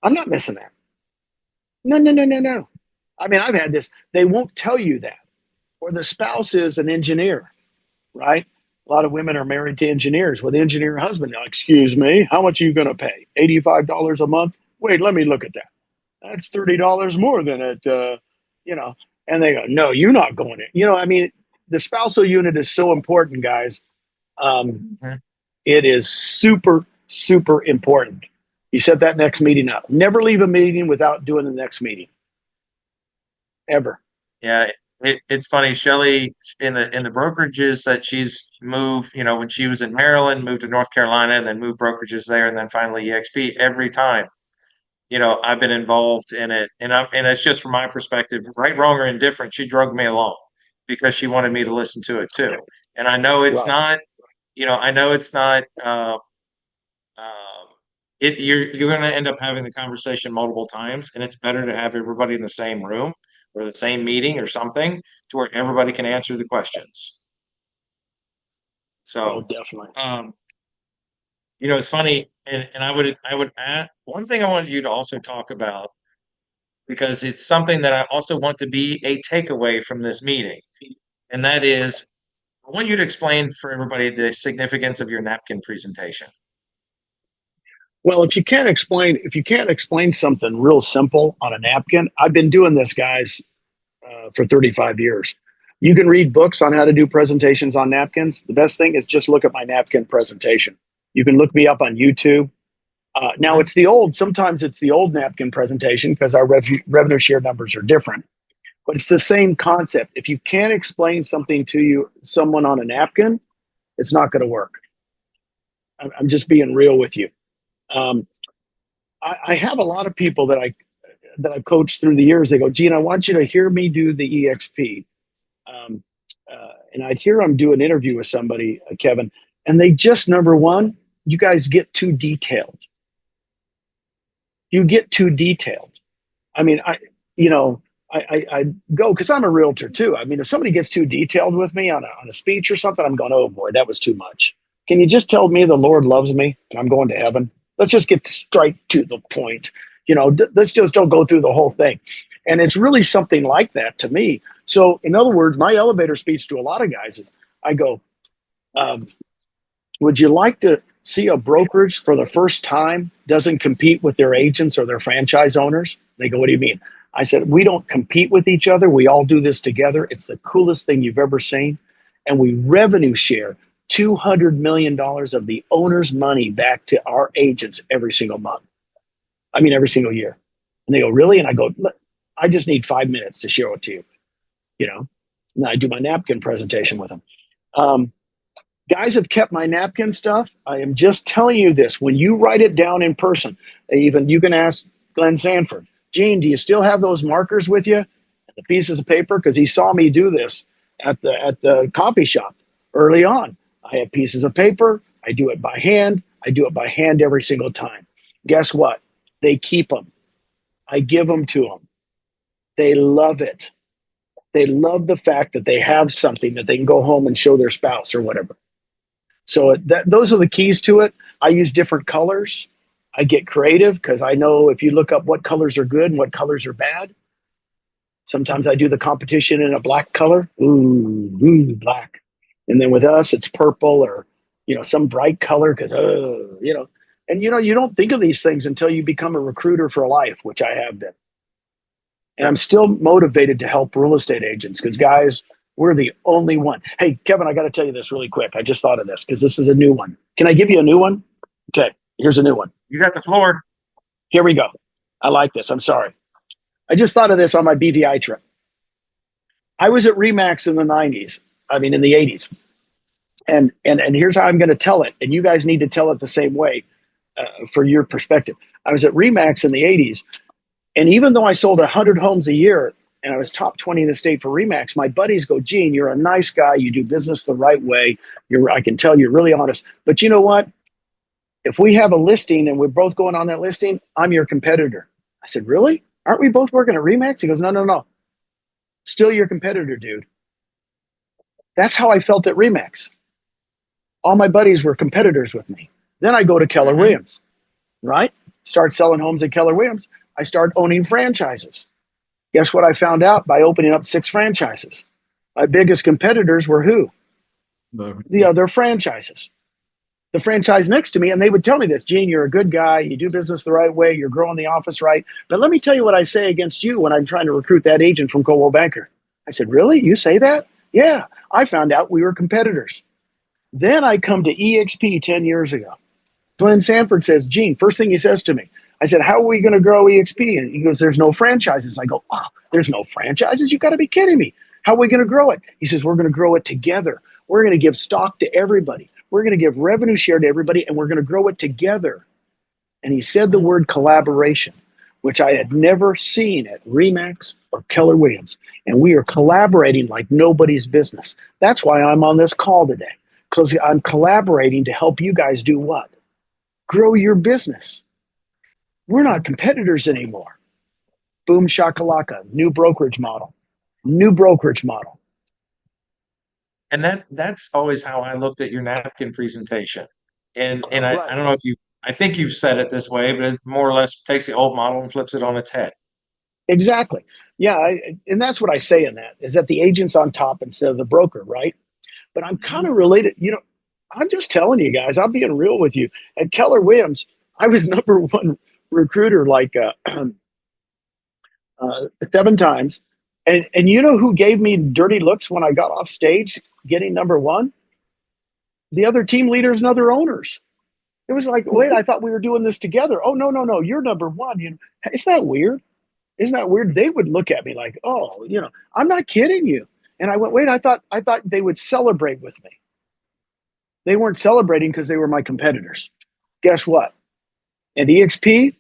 S3: I'm not missing that. No. I mean, I've had this. They won't tell you that. Or the spouse is an engineer, right? A lot of women are married to engineers with engineer husband. Now, excuse me, how much are you going to pay? $85 a month? Wait, let me look at that. That's $30 more than it, and they go, no, you're not going in. I mean, the spousal unit is so important, guys. It is super, super important. You set that next meeting up. Never leave a meeting without doing the next meeting. Ever.
S1: Yeah. It's funny, Shelley, in the brokerages that she's moved, when she was in Maryland, moved to North Carolina, and then moved brokerages there, and then finally EXP. Every time, I've been involved in it, and it's just from my perspective, right, wrong, or indifferent. She drug me along because she wanted me to listen to it too. And I know it's not, you're going to end up having the conversation multiple times, and it's better to have everybody in the same room or the same meeting or something to where everybody can answer the questions. So
S3: definitely.
S1: It's funny, and I would add one thing I wanted you to also talk about, because it's something that I also want to be a takeaway from this meeting, and that is, I want you to explain for everybody the significance of your napkin presentation.
S3: Well, if you can't explain something real simple on a napkin, I've been doing this, guys, for 35 years. You can read books on how to do presentations on napkins. The best thing is just look at my napkin presentation. You can look me up on YouTube. Now sometimes it's the old napkin presentation because our revenue share numbers are different, but it's the same concept. If you can't explain something to someone on a napkin, it's not going to work. I'm just being real with you. I have a lot of people that I've coached through the years. They go, Gene, I want you to hear me do the EXP. And I'd hear them do an interview with somebody, Kevin, and they just, number one, you guys get too detailed. You get too detailed. I mean, I go, because I'm a realtor too. I mean, if somebody gets too detailed with me on a speech or something, I'm going, oh boy, that was too much. Can you just tell me the Lord loves me and I'm going to heaven? Let's just get straight to the point. Let's just don't go through the whole thing. And it's really something like that to me. So in other words, my elevator speech to a lot of guys is, I go, would you like to see a brokerage for the first time doesn't compete with their agents or their franchise owners? They go, what do you mean? I said, we don't compete with each other. We all do this together. It's the coolest thing you've ever seen. And we revenue share $200 million of the owner's money back to our agents every single month. I mean, every single year. And they go, really? And I go, look, I just need 5 minutes to show it to you. And I do my napkin presentation with them. Guys have kept my napkin stuff. I am just telling you this. When you write it down in person, even you can ask Glenn Sanford, Gene, do you still have those markers with you? The pieces of paper? Because he saw me do this at the coffee shop early on. I have pieces of paper. I do it by hand. I do it by hand every single time. Guess what? They keep them. I give them to them. They love it. They love the fact that they have something that they can go home and show their spouse or whatever. So those are the keys to it. I use different colors. I get creative because I know if you look up what colors are good and what colors are bad. Sometimes I do the competition in a black color. Ooh, black. And then with us, it's purple or, some bright color because, And, you don't think of these things until you become a recruiter for life, which I have been. And I'm still motivated to help real estate agents because, guys, we're the only one. Hey, Kevin, I got to tell you this really quick. I just thought of this because this is a new one. Can I give you a new one? Okay, here's a new one.
S1: You got the floor.
S3: Here we go. I like this. I'm sorry. I just thought of this on my BVI trip. I was at RE/MAX in the 90s. I mean, in the 80s. And here's how I'm going to tell it. And you guys need to tell it the same way for your perspective. I was at RE/MAX in the 80s. And even though I sold 100 homes a year and I was top 20 in the state for RE/MAX, my buddies go, Gene, you're a nice guy. You do business the right way. I can tell you're really honest. But you know what? If we have a listing and we're both going on that listing, I'm your competitor. I said, really? Aren't we both working at RE/MAX? He goes, no. Still your competitor, dude. That's how I felt at RE/MAX. All my buddies were competitors with me. Then I go to Keller Williams, right? Start selling homes at Keller Williams. I start owning franchises. Guess what I found out by opening up 6 franchises? My biggest competitors were who? The other franchises. The franchise next to me, and they would tell me this, Gene, you're a good guy. You do business the right way. You're growing the office right. But let me tell you what I say against you when I'm trying to recruit that agent from Coldwell Banker. I said, really? You say that? Yeah. I found out we were competitors. Then I come to EXP 10 years ago. Glenn Sanford says, Gene, first thing he says to me, I said, how are we going to grow EXP? And he goes, there's no franchises. I go, oh, there's no franchises? You got to be kidding me. How are we going to grow it? He says, we're going to grow it together. We're going to give stock to everybody. We're going to give revenue share to everybody, and we're going to grow it together. And he said the word collaboration, which I had never seen at RE/MAX or Keller Williams. And we are collaborating like nobody's business. That's why I'm on this call today, because I'm collaborating to help you guys do what? Grow your business. We're not competitors anymore. Boom shakalaka, new brokerage model.
S1: And that's always how I looked at your napkin presentation. And I don't know if I think you've said it this way, but it more or less takes the old model and flips it on its head.
S3: Exactly. Yeah. And that's what I say in that, is that the agent's on top instead of the broker, right? But I'm kind of related. I'm just telling you guys, I'm being real with you. At Keller Williams, I was number one recruiter 7 times. And you know who gave me dirty looks when I got off stage getting number one? The other team leaders and other owners. It was like, wait, I thought we were doing this together. Oh, no, no, no, you're number one. Isn't that weird? Isn't that weird? They would look at me like, oh, I'm not kidding you. And I went, wait, I thought they would celebrate with me. They weren't celebrating because they were my competitors. Guess what? At EXP,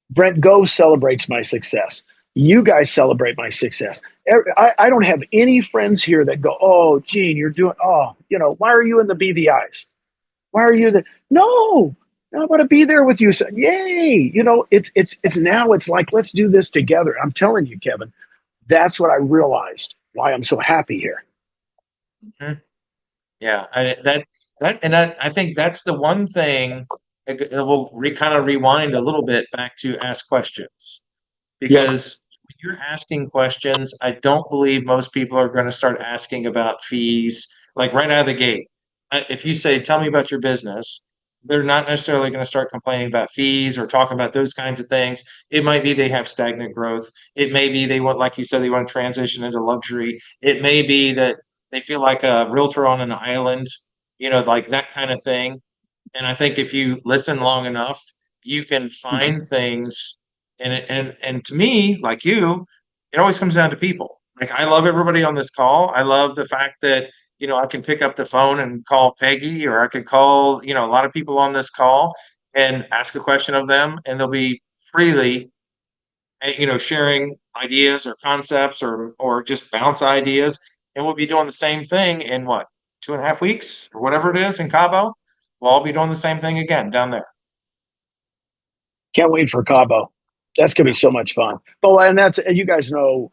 S3: Brent Gove celebrates my success. You guys celebrate my success. I don't have any friends here that go, oh, Gene, why are you in the BVIs? Why are you No, I want to be there with you. So, yay. It's like, let's do this together. I'm telling you, Kevin, that's what I realized why I'm so happy here.
S1: Mhm. Yeah, I think that's the one thing. We'll kind of rewind a little bit back to ask questions, because when you're asking questions, I don't believe most people are going to start asking about fees like right out of the gate. If you say, "Tell me about your business," they're not necessarily going to start complaining about fees or talking about those kinds of things. It might be they have stagnant growth. It may be they want, like you said, they want to transition into luxury. It may be that they feel like a realtor on an island, like that kind of thing. And I think if you listen long enough, you can find things. And to me, like you, it always comes down to people. Like, I love everybody on this call. I love the fact that, I can pick up the phone and call Peggy, or I could call, a lot of people on this call and ask a question of them, and they'll be freely, sharing ideas or concepts, or just bounce ideas. And we'll be doing the same thing in what, 2.5 weeks or whatever it is in Cabo. We'll all be doing the same thing again down there.
S3: Can't wait for Cabo. That's going to be so much fun. But and you guys know,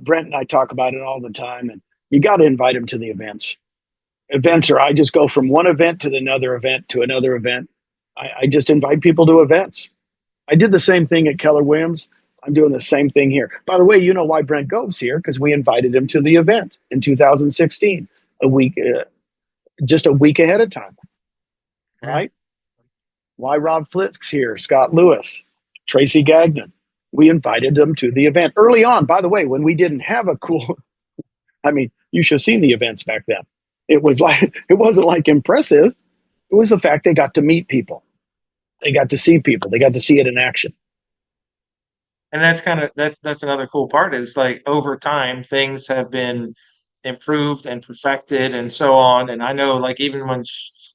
S3: Brent and I talk about it all the time, and you got to invite him to the events. Events are, I just go from one event to another event to another event. I just invite people to events. I did the same thing at Keller Williams. I'm doing the same thing here. By the way, you know why Brent Gove's here? Because we invited him to the event in 2016, just a week ahead of time, right? Why Rob Flick's here, Scott Lewis, Tracy Gagnon. We invited them to the event early on. By the way, when we didn't have a cool, you should have seen the events back then. It wasn't like impressive. It was the fact they got to meet people. They got to see people. They got to see it in action.
S1: And that's another cool part, is like over time things have been improved and perfected and so on. And I know, like, even when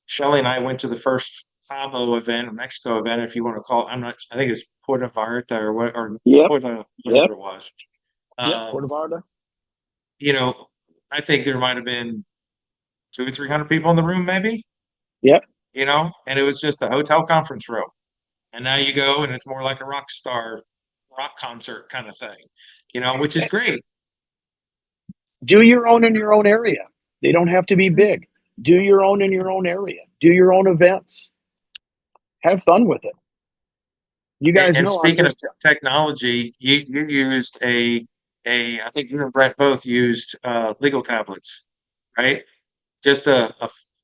S1: Shelly and I went to the first Cabo event, or Mexico event, if you want to call it, I think it's Puerto Vallarta or what, or
S3: Yep.
S1: Puerto, whatever it was.
S3: Puerto Vallarta.
S1: I think there might have been 200 or 300 people in the room, maybe.
S3: Yep.
S1: And it was just a hotel conference room. And now you go and it's more like a rock concert kind of thing, which is great.
S3: Do your own in your own area. They don't have to be big. Do your own in your own area. Do your own events. Have fun with it. You guys
S1: And
S3: know.
S1: speaking of technology, you used I think you and Brett both used legal tablets, right? Just a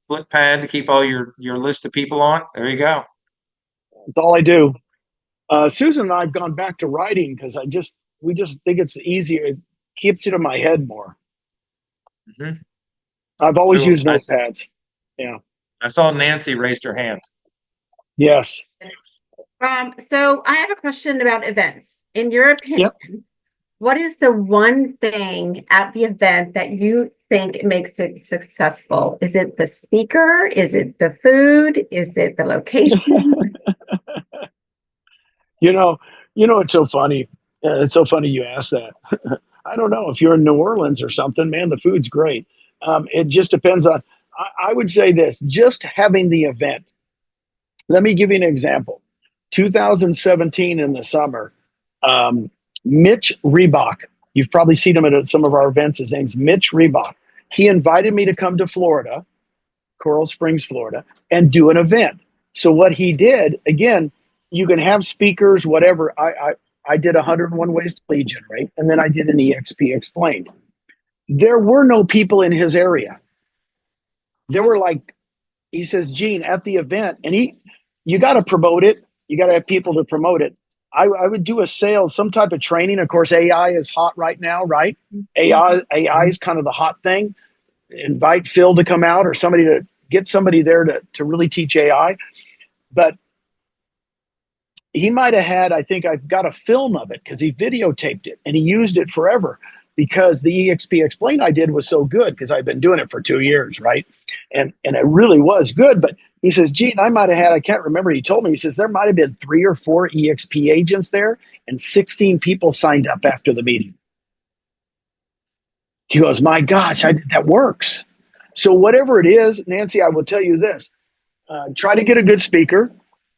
S1: flip pad to keep all your list of people on. There you go.
S3: That's all I do. Susan and I have gone back to writing because we just think it's easier. It keeps it in my head more.
S1: Mm-hmm.
S3: I've always used notepads. Yeah.
S1: I saw Nancy raised her hand.
S3: Yes.
S6: So I have a question about events. In your opinion, what is the one thing at the event that you think makes it successful? Is it the speaker? Is it the food? Is it the location?
S3: It's so funny. It's so funny you ask that. I don't know if you're in New Orleans or something, man, the food's great. It just depends on, I would say this, just having the event. Let me give you an example. 2017 in the summer, Mitch Reebok, you've probably seen him at some of our events. His name's Mitch Reebok. He invited me to come to Florida, Coral Springs, Florida, and do an event. So what he did, again, you can have speakers, whatever. I did 101 Ways to Lead Generate, and then I did an EXP Explained. There were no people in his area. There were he says, Gene, at the event, and you got to promote it. You got to have people to promote it. I would do some type of training. Of course, AI is hot right now, right? AI is kind of the hot thing. Invite Phil to come out, or get somebody there to really teach AI. but he might have had, I think I've got a film of it because he videotaped it and he used it forever because the EXP Explain I did was so good because I've been doing it for 2 years, right? And it really was good. But he says, Gene, I might have had, I can't remember. He told me, he says, there might have been 3 or 4 EXP agents there and 16 people signed up after the meeting. He goes, my gosh, that works. So whatever it is, Nancy, I will tell you this, try to get a good speaker.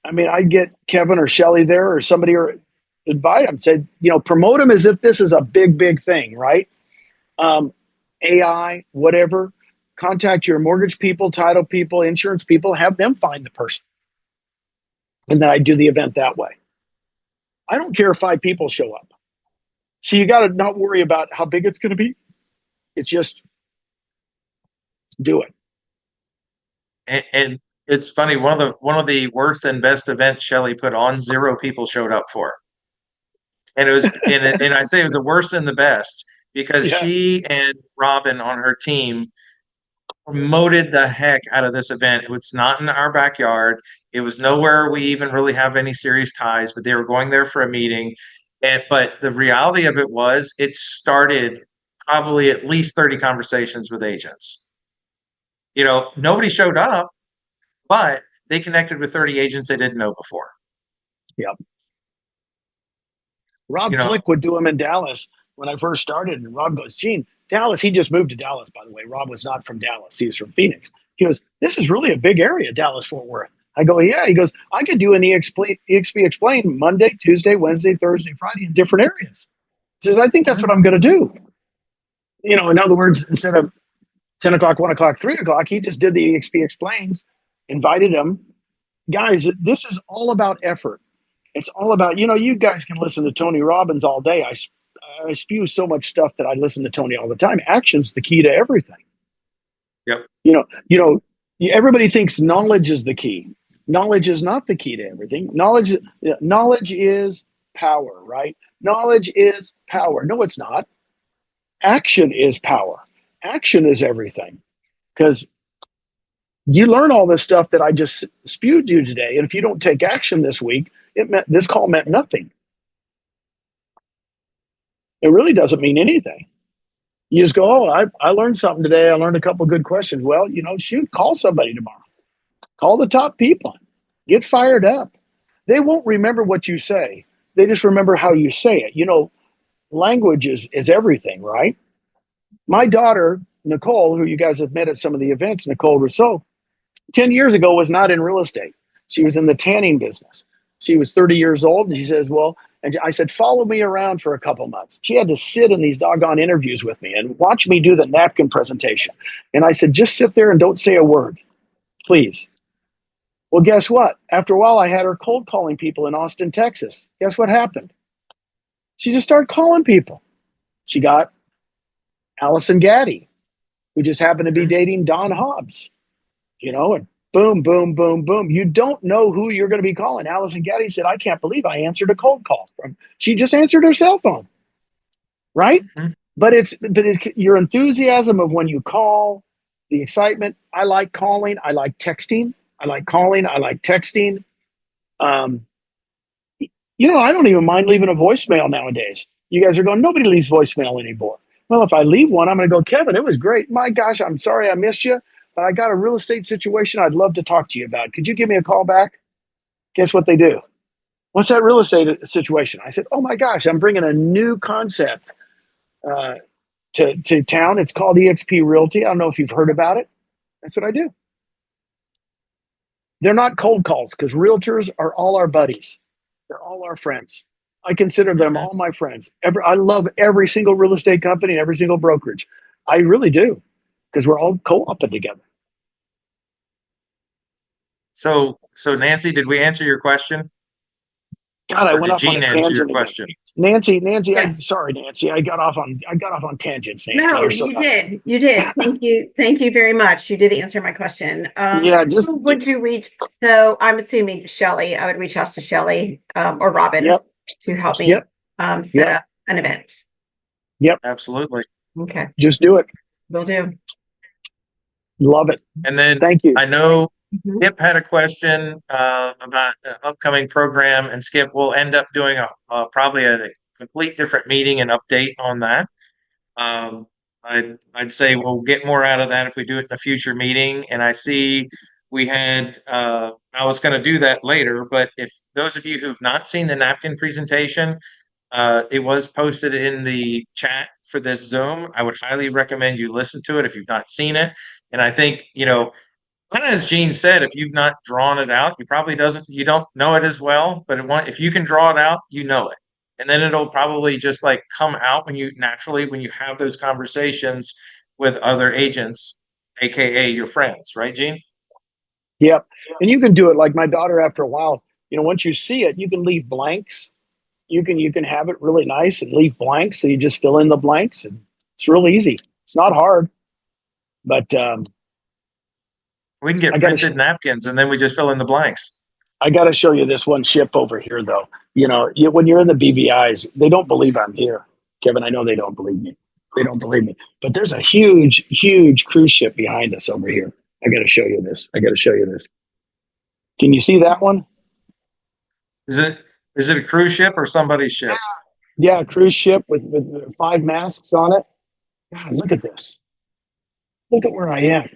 S3: I mean, I'd get Kevin or Shelly there or somebody, or invite them, say, promote them as if this is a big, big thing, right? AI, whatever, contact your mortgage people, title people, insurance people, have them find the person. And then I do the event that way. I don't care if 5 people show up. So you got to not worry about how big it's going to be. It's just do it.
S1: And it's funny, one of the worst and best events Shelley put on, 0 people showed up for. And it was and I say it was the worst and the best because
S3: Yeah.
S1: she and Robin on her team promoted the heck out of this event. It was not in our backyard. It was nowhere we even really have any serious ties, but they were going there for a meeting. But the reality of it was it started probably at least 30 conversations with agents. Nobody showed up, but they connected with 30 agents they didn't know before.
S3: Yep. Rob Flick would do them in Dallas when I first started. And Rob goes, Gene, Dallas, he just moved to Dallas, by the way. Rob was not from Dallas. He was from Phoenix. He goes, this is really a big area, Dallas, Fort Worth. I go, yeah. He goes, I could do an EXP Explain Monday, Tuesday, Wednesday, Thursday, Friday in different areas. He says, I think that's what I'm going to do. In other words, instead of 10 o'clock, 1 o'clock, 3 o'clock, he just did the EXP Explains, invited them. Guys, this is all about effort. It's all about, you guys can listen to Tony Robbins all day. I spew so much stuff that I listen to Tony all the time. Action's the key to everything.
S1: Yep.
S3: Everybody thinks knowledge is the key. Knowledge is not the key to everything. Knowledge is power, right? Knowledge is power. No, it's not. Action is power. Action is everything. Because you learn all this stuff that I just spewed you today. And if you don't take action this week, this call meant nothing. It really doesn't mean anything. You just go, I learned something today. I learned a couple of good questions. Well, shoot, call somebody tomorrow. Call the top people. Get fired up. They won't remember what you say. They just remember how you say it. Language is everything, right? My daughter, Nicole, who you guys have met at some of the events, Nicole Rousseau, 10 years ago was not in real estate. She was in the tanning business. She was 30 years old, and she says, and I said, follow me around for a couple months. She had to sit in these doggone interviews with me and watch me do the napkin presentation. And I said, just sit there and don't say a word, please. Well, guess what? After a while, I had her cold calling people in Austin, Texas. Guess what happened? She just started calling people. She got Allison Gaddy, who just happened to be dating Don Hobbs, and boom, boom, boom, boom. You don't know who you're going to be calling. Allison Gaddy said, I can't believe I answered a cold call. She just answered her cell phone, right? Mm-hmm. But your enthusiasm of when you call, the excitement. I like calling. I like texting. I like calling. I like texting. I don't even mind leaving a voicemail nowadays. You guys are going, nobody leaves voicemail anymore. Well, if I leave one, I'm going to go, Kevin, it was great. My gosh, I'm sorry I missed you. But I got a real estate situation I'd love to talk to you about. Could you give me a call back? Guess what they do? What's that real estate situation? I said, oh my gosh, I'm bringing a new concept to town. It's called EXP Realty. I don't know if you've heard about it. That's what I do. They're not cold calls because realtors are all our buddies. They're all our friends. I consider them all my friends. I love every single real estate company and every single brokerage. I really do. Because we're all co-oping together.
S1: So Nancy, did we answer your question?
S3: God, I went off on a tangent
S1: your
S3: again.
S1: question.
S3: Nancy,
S6: Yes.
S3: I'm sorry, Nancy. I got off on tangents, Nancy.
S6: No,
S3: You're so
S6: you
S3: nice.
S6: did. You did. Thank you very much. You did answer my question. Who would you reach? So I'm assuming Shelly. I would reach out to Shelly or Robin to help me set up an event.
S3: Yep.
S1: Absolutely.
S6: Okay.
S3: Just do it.
S6: Will do.
S3: Love it.
S1: And then
S3: thank you.
S1: I know Skip had a question about the upcoming program, and Skip will end up doing probably a complete different meeting and update on that. Um, I'd say we'll get more out of that if we do it in a future meeting. And I see we had I was going to do that later, but if those of you who've not seen the napkin presentation, it was posted in the chat for this Zoom. I would highly recommend you listen to it if you've not seen it. And I think, kind of as Gene said, if you've not drawn it out, you don't know it as well. But if you can draw it out, you know it. And then it'll probably just like come out when you have those conversations with other agents, AKA your friends, right, Gene?
S3: Yep. And you can do it like my daughter after a while. Once you see it, you can leave blanks. You can have it really nice and leave blanks. So you just fill in the blanks, and it's real easy. It's not hard. But
S1: We can get
S3: I gotta
S1: printed napkins and then we just fill in the blanks.
S3: I got to show you this one ship over here, though. When you're in the BVIs, they don't believe I'm here. Kevin, I know they don't believe me. They don't believe me. But there's a huge, huge cruise ship behind us over here. I got to show you this. Can you see that one?
S1: Is it a cruise ship or somebody's ship?
S3: Yeah, a cruise ship with 5 masks on it. God, look at this. Look at where I am.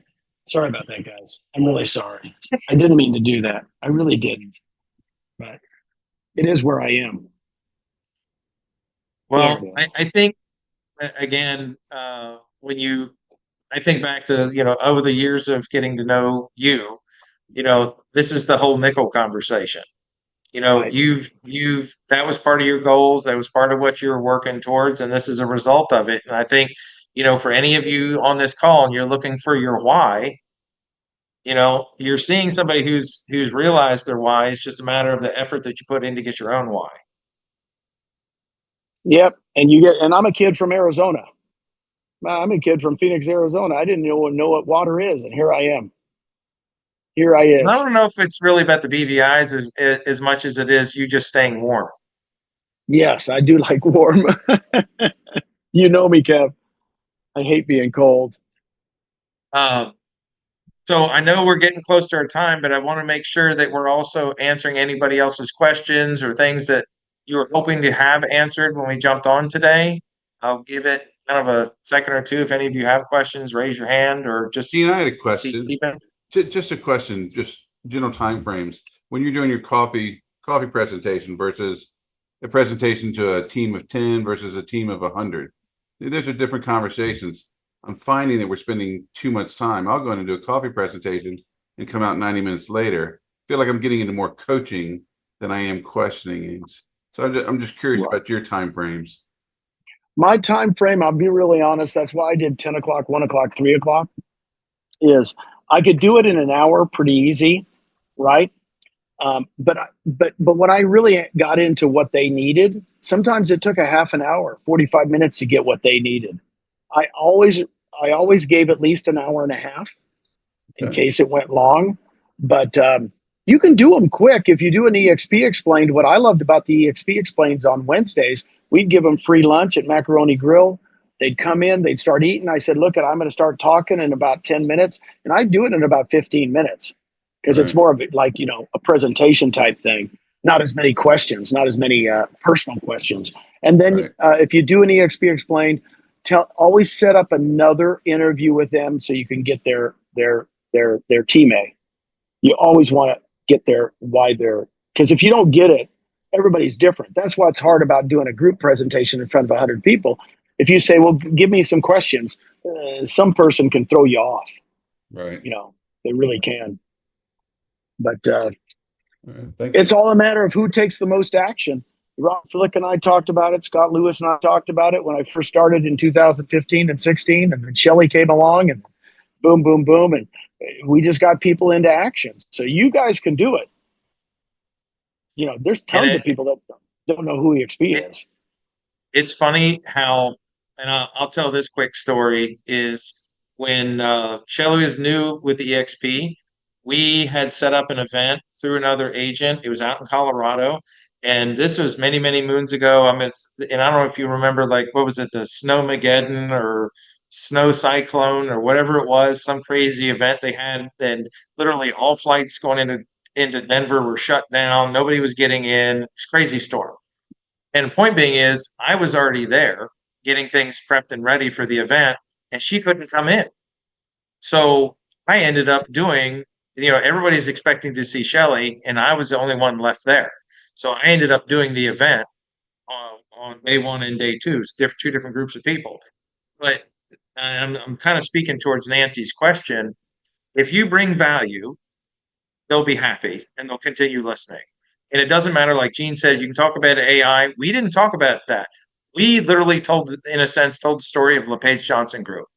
S3: Sorry about that, guys. I'm really sorry. I didn't mean to do that. I really didn't. But it is where I am.
S1: Well,
S3: There it is.
S1: I think again, I think back to, over the years of getting to know you, this is the whole nickel conversation.
S3: Right.
S1: That was part of your goals. That was part of what you were working towards. And this is a result of it. And I think, for any of you on this call and you're looking for your why, you're seeing somebody who's realized their why. It's just a matter of the effort that you put in to get your own why.
S3: Yep. And I'm a kid from Arizona. I'm a kid from Phoenix, Arizona. I didn't know what water is, and here I am. Here I
S1: And I
S3: is.
S1: don't know if it's really about the BVIs as much as it is you just staying warm.
S3: Yes, I do like warm. You know me, Kev. I hate being cold.
S1: Um, so I know we're getting close to our time, but I want to make sure that we're also answering anybody else's questions or things that you were hoping to have answered when we jumped on today. I'll give it kind of a second or two. If any of you have questions, raise your hand or just
S4: Gene, I had a
S1: see
S4: question.
S1: Stephen.
S4: Just a question, just general time frames. When you're doing your coffee presentation versus a presentation to a team of 10 versus a team of 100, those are different conversations. I'm finding that we're spending too much time. I'll go in and do a coffee presentation and come out 90 minutes later. I feel like I'm getting into more coaching than I am questioning. So I'm just curious about your time frames.
S3: My time frame, I'll be really honest, that's why I did 10 o'clock, 1 o'clock, 3 o'clock, is I could do it in an hour pretty easy, right? But when I really got into what they needed, sometimes it took a half an hour, 45 minutes to get what they needed. I always gave at least an hour and a half in case it went long. But you can do them quick if you do an EXP Explained. What I loved about the EXP Explains on Wednesdays, we'd give them free lunch at Macaroni Grill. They'd come in, they'd start eating. I said, look, I'm going to start talking in about 10 minutes. And I'd do it in about 15 minutes because it's more of like, a presentation type thing. Not as many questions, not as many personal questions. And then if you do an EXP Explained, always set up another interview with them so you can get their team A. You always want to get their why they're, because if you don't get it, everybody's different. That's what's hard about doing a group presentation in front of 100 people. If you say, well, give me some questions, some person can throw you off.
S4: Right.
S3: They really can. But
S4: Thank you.
S3: it's all a matter of who takes the most action. Rob Flick and I talked about it. Scott Lewis and I talked about it when I first started in 2015 and 16. And then Shelly came along and boom, boom, boom. And we just got people into action. So you guys can do it. There's tons of people that don't know who EXP is.
S1: It's funny how, and I'll tell this quick story, is when Shelly was new with EXP, we had set up an event through another agent. It was out in Colorado. And this was many, many moons ago. And I don't know if you remember, like, what was it, the Snowmageddon or snow cyclone or whatever it was, some crazy event they had, and literally all flights going into Denver were shut down. Nobody was getting in. It's a crazy storm. And the point being is, I was already there getting things prepped and ready for the event, and she couldn't come in. So I ended up doing, everybody's expecting to see Shelly, and I was the only one left there. So I ended up doing the event on day one and day two, two different groups of people. But I'm kind of speaking towards Nancy's question. If you bring value, they'll be happy and they'll continue listening. And it doesn't matter, like Gene said, you can talk about AI. We didn't talk about that. We literally told the story of LePage Johnson Group.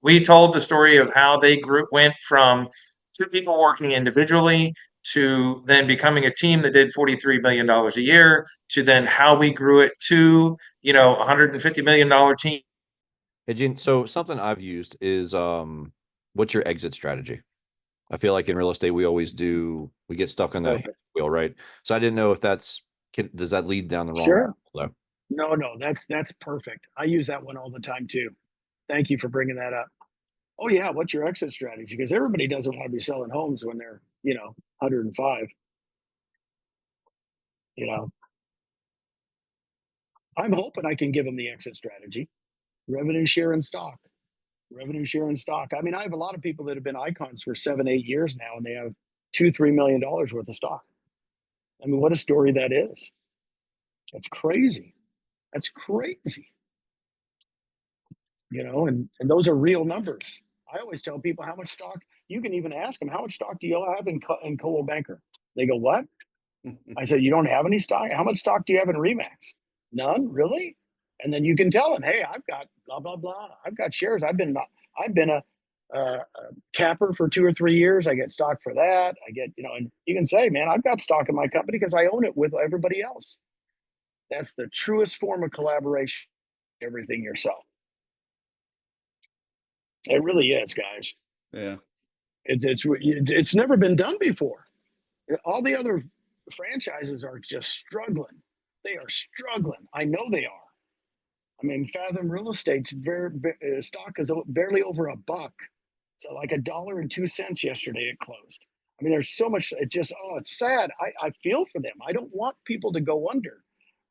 S1: We told the story of how they went from two people working individually to then becoming a team that did $43 million a year, to then how we grew it to, $150 million team.
S7: Hey, Gene, so something I've used is what's your exit strategy? I feel like in real estate, we get stuck on the wheel, right? So I didn't know if does that lead down the wrong
S3: Sure.
S7: road?
S3: No, that's perfect. I use that one all the time too. Thank you for bringing that up. Oh yeah, what's your exit strategy? Because everybody doesn't want to be selling homes when they're, 105. I'm hoping I can give them the exit strategy. Revenue share and stock. Revenue share and stock. I mean, I have a lot of people that have been icons for 7, 8 years now, and they have $2-3 million worth of stock. I mean, what a story that is. That's crazy. That's crazy. And those are real numbers. I always tell people how much stock, you can even ask them, how much stock do you have in Coldwell Banker? They go, what? I said, you don't have any stock? How much stock do you have in Remax? None, really? And then you can tell them, hey, I've got blah, blah, blah. I've got shares. I've been a capper for 2 or 3 years. I get stock for that. I get, and you can say, man, I've got stock in my company because I own it with everybody else. That's the truest form of collaboration, everything yourself. It really is, guys.
S4: Yeah.
S3: It's never been done before. All the other franchises are just struggling. They are struggling. I know they are. I mean, Fathom Real Estate's stock is barely over $1. So like $1.02 yesterday it closed. I mean, there's so much. It's sad. I feel for them. I don't want people to go under,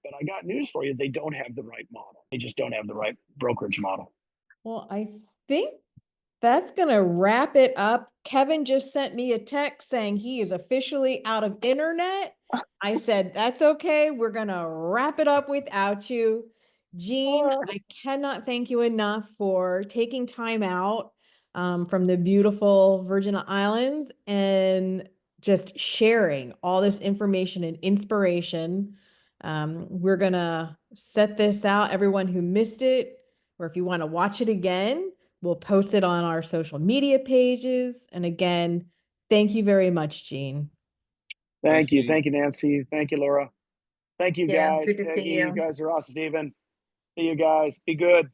S3: but I got news for you. They don't have the right model. They just don't have the right brokerage model.
S2: Well, I think that's going to wrap it up. Kevin just sent me a text saying he is officially out of internet. I said, that's okay. We're going to wrap it up without you. Gene, I cannot thank you enough for taking time out from the beautiful Virgin Islands and just sharing all this information and inspiration. We're going to set this out. Everyone who missed it, or if you want to watch it again, we'll post it on our social media pages. And again, thank you very much, Gene.
S3: Thank you. Thank you, Nancy. Thank you, Laura. Thank you,
S6: Yeah,
S3: guys.
S6: good to see you.
S3: You guys are awesome, Stephen. See you guys. Be good.